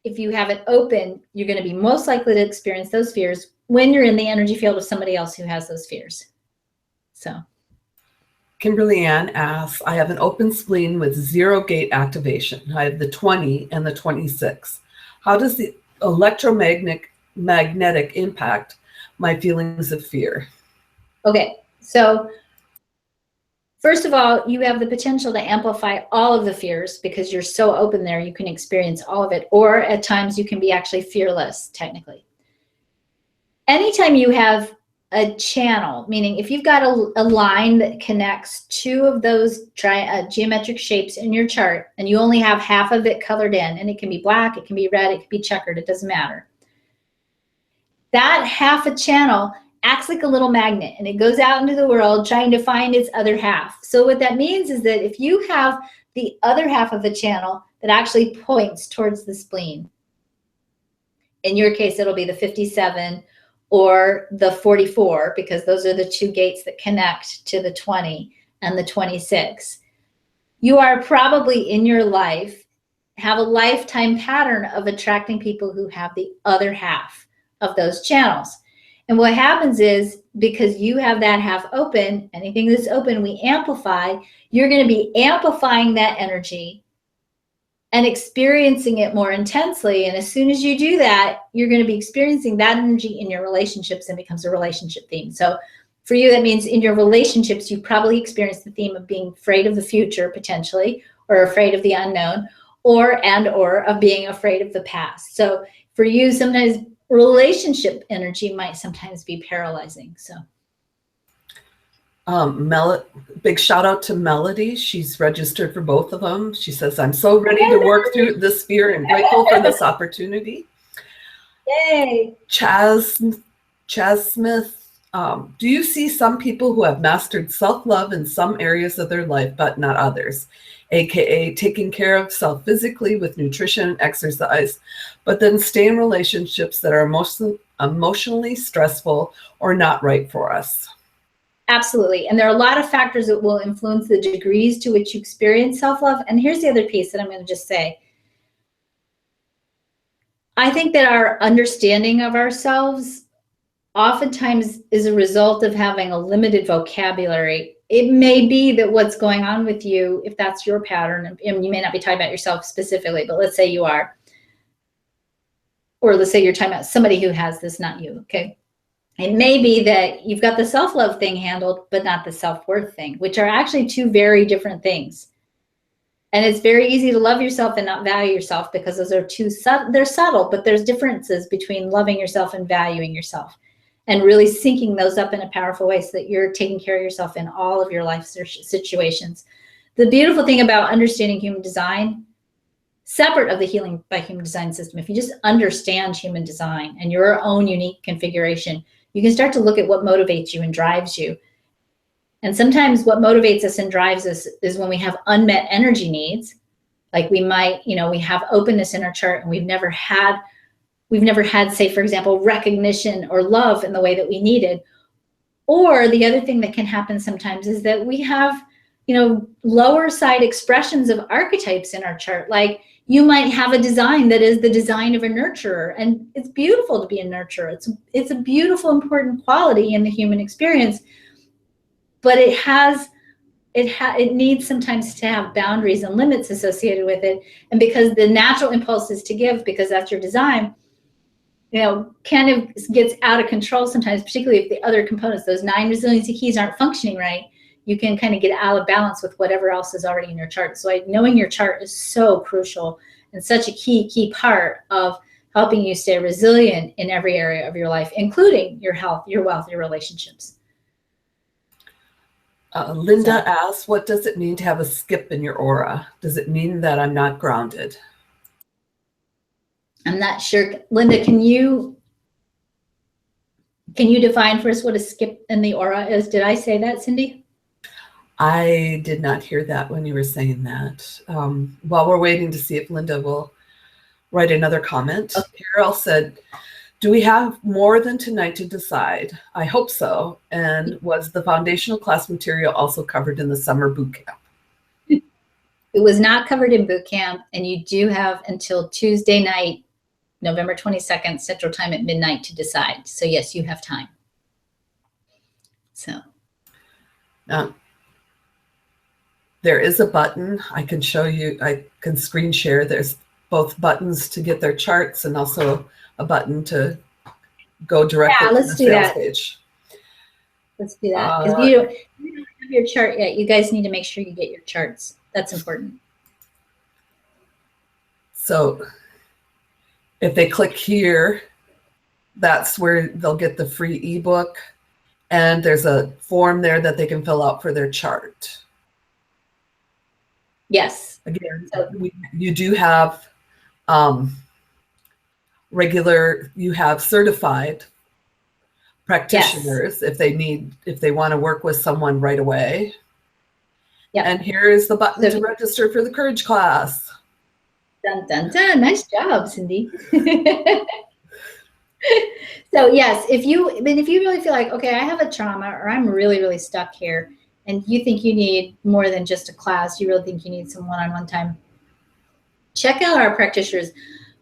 if you have it open, you're going to be most likely to experience those fears when you're in the energy field of somebody else who has those fears. So
Kimberly Ann asks, I have an open spleen with 0 gate activation. I have the 20 and the 26. How does the electromagnetic impact my feelings of fear?
Okay, so first of all, you have the potential to amplify all of the fears because you're so open there, you can experience all of it. Or at times you can be actually fearless, technically. Anytime you have a channel, meaning if you've got a line that connects 2 of those geometric shapes in your chart, and you only have half of it colored in, and it can be black, it can be red, it can be checkered, it doesn't matter. That half a channel acts like a little magnet, and it goes out into the world trying to find its other half. So what that means is that if you have the other half of a channel that actually points towards the spleen, in your case, it'll be the 57 or the 44, because those are the 2 gates that connect to the 20 and the 26. You are probably in your life, have a lifetime pattern of attracting people who have the other half of those channels. And what happens is, because you have that half open, anything that's open, we amplify, you're going to be amplifying that energy and experiencing it more intensely. And as soon as you do that, you're going to be experiencing that energy in your relationships, and becomes a relationship theme. So for you, that means in your relationships, you probably experience the theme of being afraid of the future, potentially, or afraid of the unknown, or of being afraid of the past. So for you, sometimes relationship energy might sometimes be paralyzing. So
big shout out to Melody. She's registered for both of them. She says, I'm so ready to work through this fear and grateful for this opportunity.
Yay.
Chaz Smith, do you see some people who have mastered self-love in some areas of their life, but not others? AKA taking care of self physically with nutrition and exercise, but then stay in relationships that are emotionally stressful or not right for us.
Absolutely. And there are a lot of factors that will influence the degrees to which you experience self-love. And here's the other piece that I'm going to just say. I think that our understanding of ourselves oftentimes is a result of having a limited vocabulary. It may be that what's going on with you, if that's your pattern, and you may not be talking about yourself specifically, but let's say you are, or let's say you're talking about somebody who has this, not you, okay? It may be that you've got the self-love thing handled, but not the self-worth thing, which are actually two very different things. And it's very easy to love yourself and not value yourself, because those are they're subtle, but there's differences between loving yourself and valuing yourself, and really syncing those up in a powerful way so that you're taking care of yourself in all of your life situations. The beautiful thing about understanding human design, separate of the Healing by Human Design system, if you just understand human design and your own unique configuration, you can start to look at what motivates you and drives you. And sometimes what motivates us and drives us is when we have unmet energy needs. Like we might, we have openness in our chart and we've never had, say, for example, recognition or love in the way that we needed. Or the other thing that can happen sometimes is that we have, lower side expressions of archetypes in our chart. Like you might have a design that is the design of a nurturer, and it's beautiful to be a nurturer. It's a beautiful, important quality in the human experience, but it needs sometimes to have boundaries and limits associated with it. And because the natural impulse is to give, because that's your design, kind of gets out of control sometimes, particularly if the other components, those 9 resiliency keys, aren't functioning right. You can kind of get out of balance with whatever else is already in your chart. So knowing your chart is so crucial and such a key part of helping you stay resilient in every area of your life, including your health, your wealth, your relationships.
Linda asks, what does it mean to have a skip in your aura? Does it mean that I'm not grounded?
I'm not sure. Linda, can you define for us what a skip in the aura is? Did I say that, Cindy?
I did not hear that when you were saying that. While we're waiting to see if Linda will write another comment, okay. Carol said, do we have more than tonight to decide? I hope so. And was the foundational class material also covered in the summer boot camp?
It was not covered in boot camp, and you do have until Tuesday night, November 22nd, Central Time at midnight to decide. So yes, you have time. So.
There is a button I can show you. I can screen share. There's both buttons to get their charts and also a button to go directly to the sales page.
Let's do that. Because you don't have your chart yet. You guys need to make sure you get your charts. That's important.
So if they click here, that's where they'll get the free ebook. And there's a form there that they can fill out for their chart.
Yes.
Again, you do have you have certified practitioners, yes, if they want to work with someone right away.
Yeah.
And here is the button to register for the Courage class.
Dun, dun, dun. Nice job, Cindy. So yes, if you really feel like, okay, I have a trauma, or I'm really, really stuck here, and you think you need more than just a class, you really think you need some one-on-one time, check out our practitioners.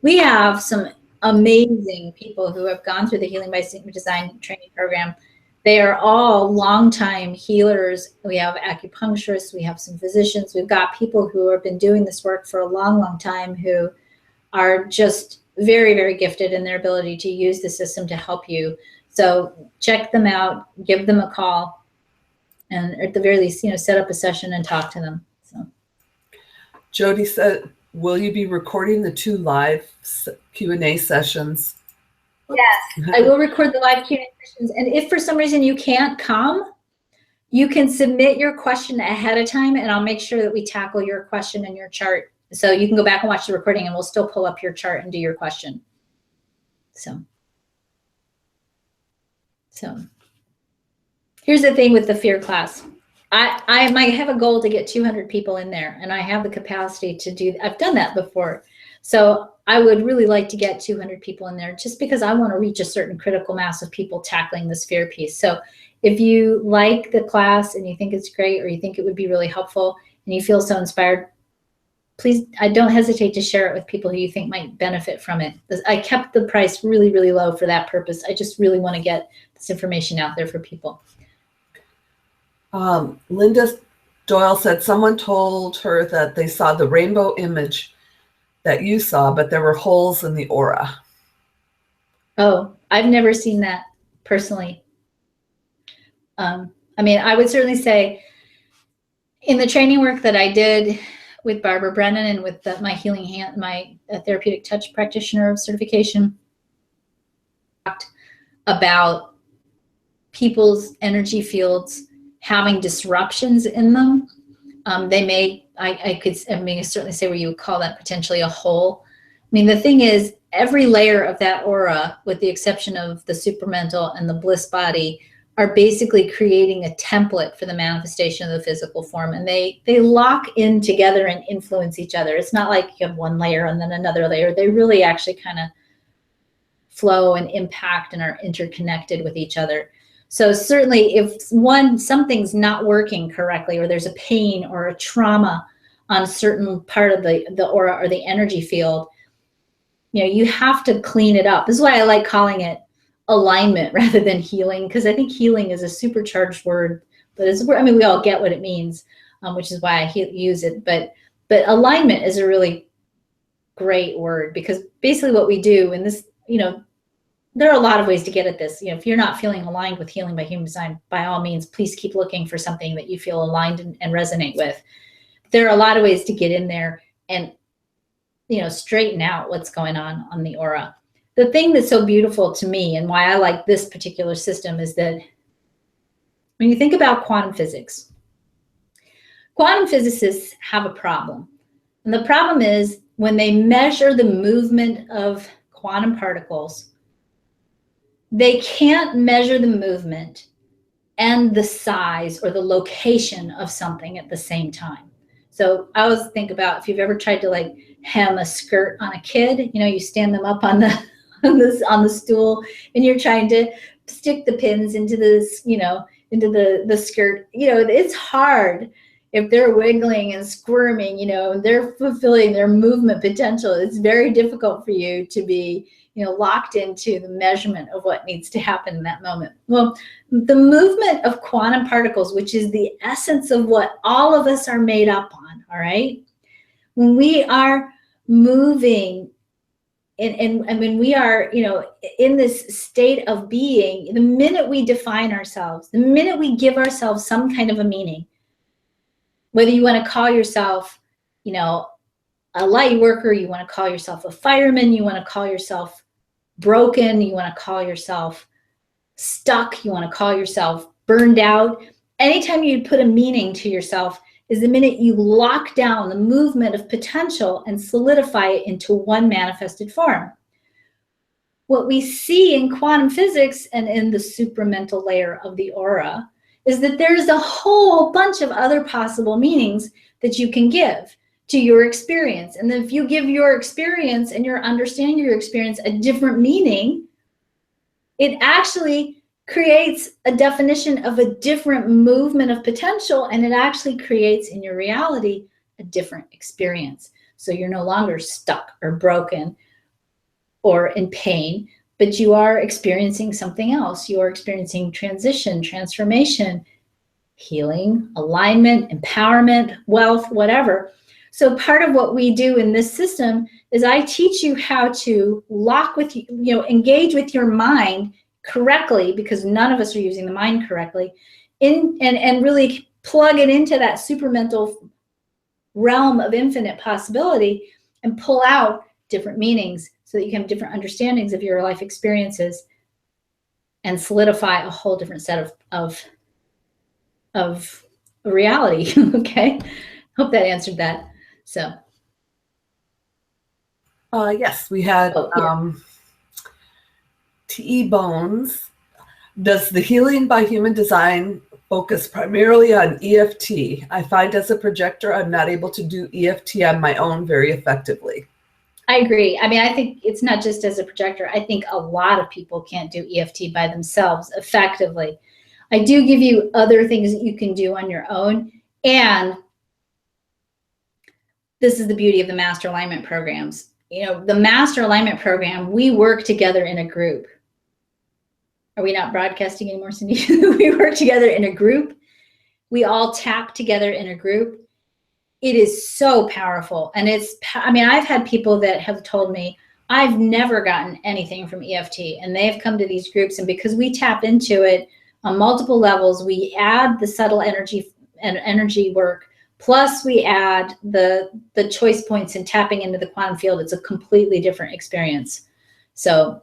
We have some amazing people who have gone through the Healing by Design training program. They are all longtime healers. We have acupuncturists, we have some physicians, we've got people who have been doing this work for a long, long time who are just very, very gifted in their ability to use the system to help you. So check them out, give them a call, and at the very least, set up a session and talk to them. So,
Jody said, will you be recording the 2 live Q&A sessions?
Yes, I will record the live Q&A sessions. And if for some reason you can't come, you can submit your question ahead of time, and I'll make sure that we tackle your question and your chart. So you can go back and watch the recording, and we'll still pull up your chart and do your question. So here's the thing with the fear class. I might have a goal to get 200 people in there, and I have the capacity to do, I've done that before. So I would really like to get 200 people in there, just because I want to reach a certain critical mass of people tackling this fear piece. So if you like the class and you think it's great, or you think it would be really helpful and you feel so inspired, please, don't hesitate to share it with people who you think might benefit from it. I kept the price really, really low for that purpose. I just really want to get this information out there for people.
Linda Doyle said someone told her that they saw the rainbow image that you saw, but there were holes in the aura.
Oh, I've never seen that personally. I mean, I would certainly say in the training work that I did with Barbara Brennan and with my healing hand, my therapeutic touch practitioner certification, talked about people's energy fields having disruptions in them. They may, I mean, certainly say where you would call that potentially a hole. I mean, the thing is, every layer of that aura, with the exception of the supramental and the bliss body, are basically creating a template for the manifestation of the physical form. And they lock in together and influence each other. It's not like you have one layer and then another layer. They really actually kind of flow and impact and are interconnected with each other. So certainly if something's not working correctly, or there's a pain or a trauma on a certain part of the aura or the energy field, you know, you have to clean it up. This is why I like calling it alignment rather than healing, because I think healing is a supercharged word, but I mean, we all get what it means, which is why I use it. But alignment is a really great word, because basically what we do in this, you know, there are a lot of ways to get at this. You know, if you're not feeling aligned with Healing by Human Design, by all means, please keep looking for something that you feel aligned and resonate with. There are a lot of ways to get in there and, you know, straighten out what's going on the aura. The thing that's so beautiful to me and why I like this particular system is that when you think about quantum physics, quantum physicists have a problem. And the problem is when they measure the movement of quantum particles, they can't measure the movement and the size or the location of something at the same time. So I always think about if you've ever tried to like hem a skirt on a kid, you know, you stand them up on the stool and you're trying to stick the pins into this, you know, into the skirt. You know, it's hard if they're wiggling and squirming, you know, and they're fulfilling their movement potential. It's very difficult for you to be, you know, locked into the measurement of what needs to happen in that moment. Well, the movement of quantum particles, which is the essence of what all of us are made up on, all right? When we are moving and when we are, you know, in this state of being, the minute we define ourselves, the minute we give ourselves some kind of a meaning, whether you want to call yourself, you know, a light worker, you want to call yourself a fireman, you want to call yourself broken, you want to call yourself stuck, you want to call yourself burned out. Anytime you put a meaning to yourself is the minute you lock down the movement of potential and solidify it into one manifested form. What we see in quantum physics and in the supramental layer of the aura is that there's a whole bunch of other possible meanings that you can give to your experience. And if you give your experience and your understanding of your experience a different meaning, it actually creates a definition of a different movement of potential, and it actually creates in your reality a different experience. So you're no longer stuck or broken or in pain, but you are experiencing something else. You are experiencing transition, transformation, healing, alignment, empowerment, wealth, whatever. So part of what we do in this system is I teach you how to lock with, you know, engage with your mind correctly, because none of us are using the mind correctly, and really plug it into that supramental realm of infinite possibility and pull out different meanings so that you can have different understandings of your life experiences and solidify a whole different set of reality. Okay, hope that answered that. So
yes, we had T.E. Bones. Does the Healing by Human Design focus primarily on EFT? I find as a projector, I'm not able to do EFT on my own very effectively.
I agree. I mean, I think it's not just as a projector. I think a lot of people can't do EFT by themselves effectively. I do give you other things that you can do on your own. And this is the beauty of the Master Alignment programs. You know, the Master Alignment program, we work together in a group. Are we not broadcasting anymore, Cindy? We work together in a group. We all tap together in a group. It is so powerful. And I mean, I've had people that have told me, I've never gotten anything from EFT, and they've come to these groups, and because we tap into it on multiple levels, we add the subtle energy and energy work, plus we add the choice points and tapping into the quantum field. It's a completely different experience. So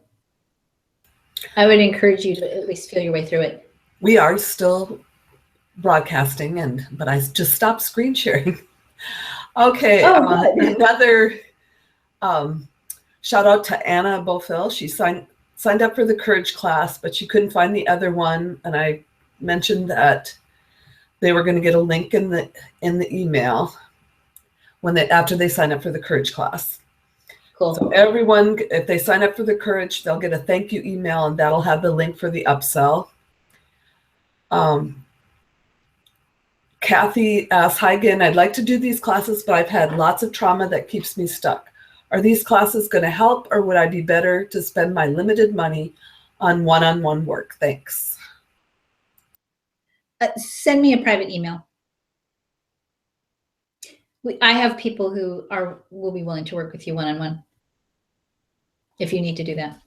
I would encourage you to at least feel your way through it.
We are still broadcasting, but I just stopped screen sharing. Okay, another shout out to Anna Bofil. She signed up for the Courage class, but she couldn't find the other one, and I mentioned that they were going to get a link in the email after they sign up for the Courage class.
Cool.
So everyone, if they sign up for the Courage, they'll get a thank you email, and that'll have the link for the upsell. Kathy asks, hi again, I'd like to do these classes, but I've had lots of trauma that keeps me stuck. Are these classes going to help, or would I be better to spend my limited money on one-on-one work? Thanks.
Send me a private email. I have people who will be willing to work with you one-on-one if you need to do that.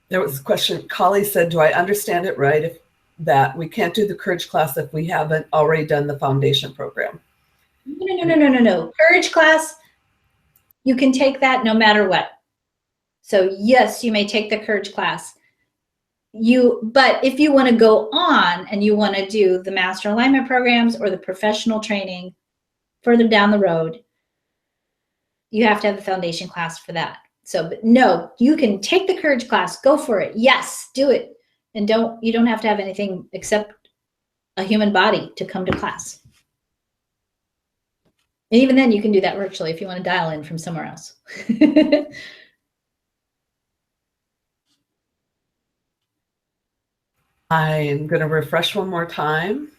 There was a question. Kali said, do I understand it right that we can't do the Courage class if we haven't already done the foundation program?
No. Courage class, you can take that no matter what. So yes, you may take the Courage class. But if you want to go on and you want to do the master alignment programs or the professional training further down the road, you have to have the foundation class for that. So, but no, you can take the Courage class, go for it. Yes, do it. And you don't have to have anything except a human body to come to class. And even then you can do that virtually if you want to dial in from somewhere else.
I'm going to refresh one more time.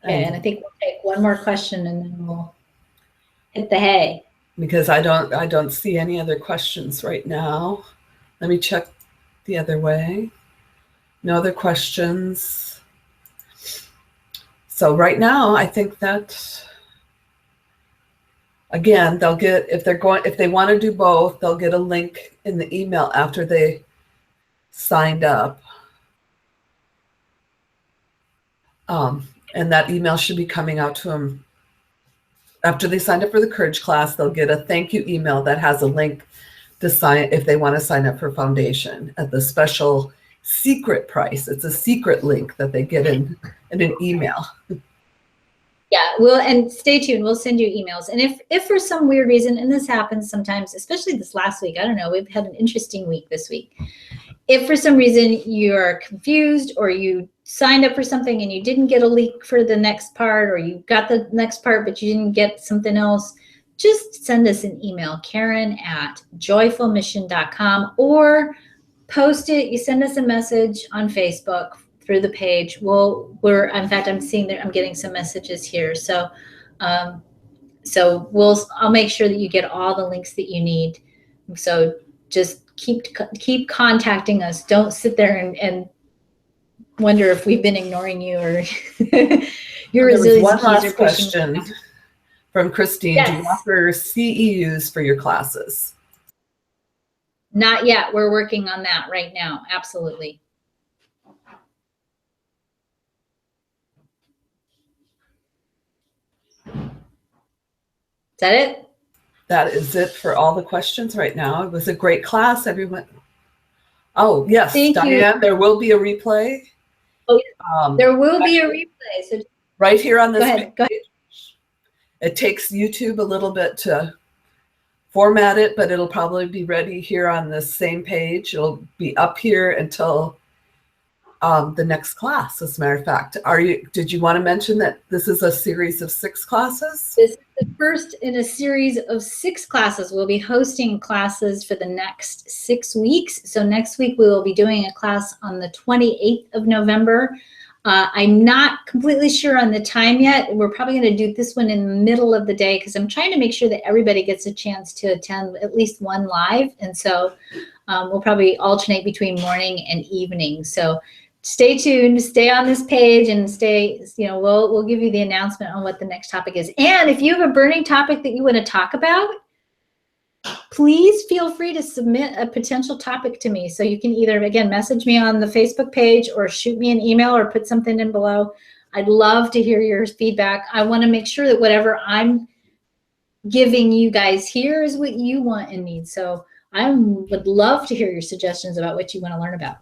Okay, and I think we'll take one more question and then we'll hit the hay.
Because I don't see any other questions right now. Let me check the other way. No other questions. So right now, I think that, again, they'll get, if they want to do both, they'll get a link in the email after they signed up. And that email should be coming out to them after they signed up for the Courage class. They'll get a thank you email that has a link to sign if they want to sign up for foundation at the special secret price. It's a secret link that they get in an email.
Yeah, and stay tuned. We'll send you emails. And if for some weird reason, and this happens sometimes, especially this last week, I don't know, we've had an interesting week this week. If for some reason you're confused or you signed up for something and you didn't get a link for the next part, or you got the next part but you didn't get something else, just send us an email, Karen@joyfulmission.com, or post it. You send us a message on Facebook through the page. In fact, I'm seeing that I'm getting some messages here. So, I'll make sure that you get all the links that you need. So just keep contacting us. Don't sit there and wonder if we've been ignoring you or your resilience.
One last question from Christine. Yes. Do you offer CEUs for your classes?
Not yet. We're working on that right now. Absolutely. Is that it?
That is it for all the questions right now. It was a great class, everyone. Oh, yes,
Thank
Diane,
you.
there will be a replay.
Oh, yeah. There will be a replay. So
right here on this
page. Go ahead.
It takes YouTube a little bit to format it, but it'll probably be ready here on this same page. It'll be up here until the next class, as a matter of fact. Did you want to mention that this is a series of 6 classes?
This is the first in a series of 6 classes. We'll be hosting classes for the next 6 weeks. So next week we will be doing a class on the 28th of November. I'm not completely sure on the time yet. We're probably going to do this one in the middle of the day because I'm trying to make sure that everybody gets a chance to attend at least one live. And so we'll probably alternate between morning and evening. So stay tuned, stay on this page, and we'll give you the announcement on what the next topic is. And if you have a burning topic that you want to talk about, please feel free to submit a potential topic to me. So you can either, again, message me on the Facebook page or shoot me an email or put something in below. I'd love to hear your feedback. I want to make sure that whatever I'm giving you guys here is what you want and need. So I would love to hear your suggestions about what you want to learn about.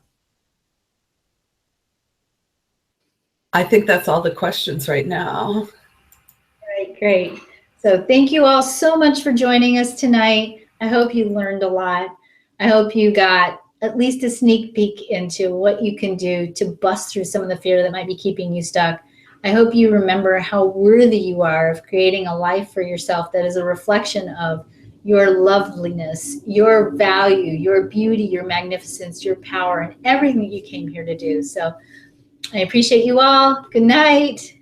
I think that's all the questions right now.
All right, great. So thank you all so much for joining us tonight. I hope you learned a lot. I hope you got at least a sneak peek into what you can do to bust through some of the fear that might be keeping you stuck. I hope you remember how worthy you are of creating a life for yourself that is a reflection of your loveliness, your value, your beauty, your magnificence, your power, and everything that you came here to do. So I appreciate you all. Good night.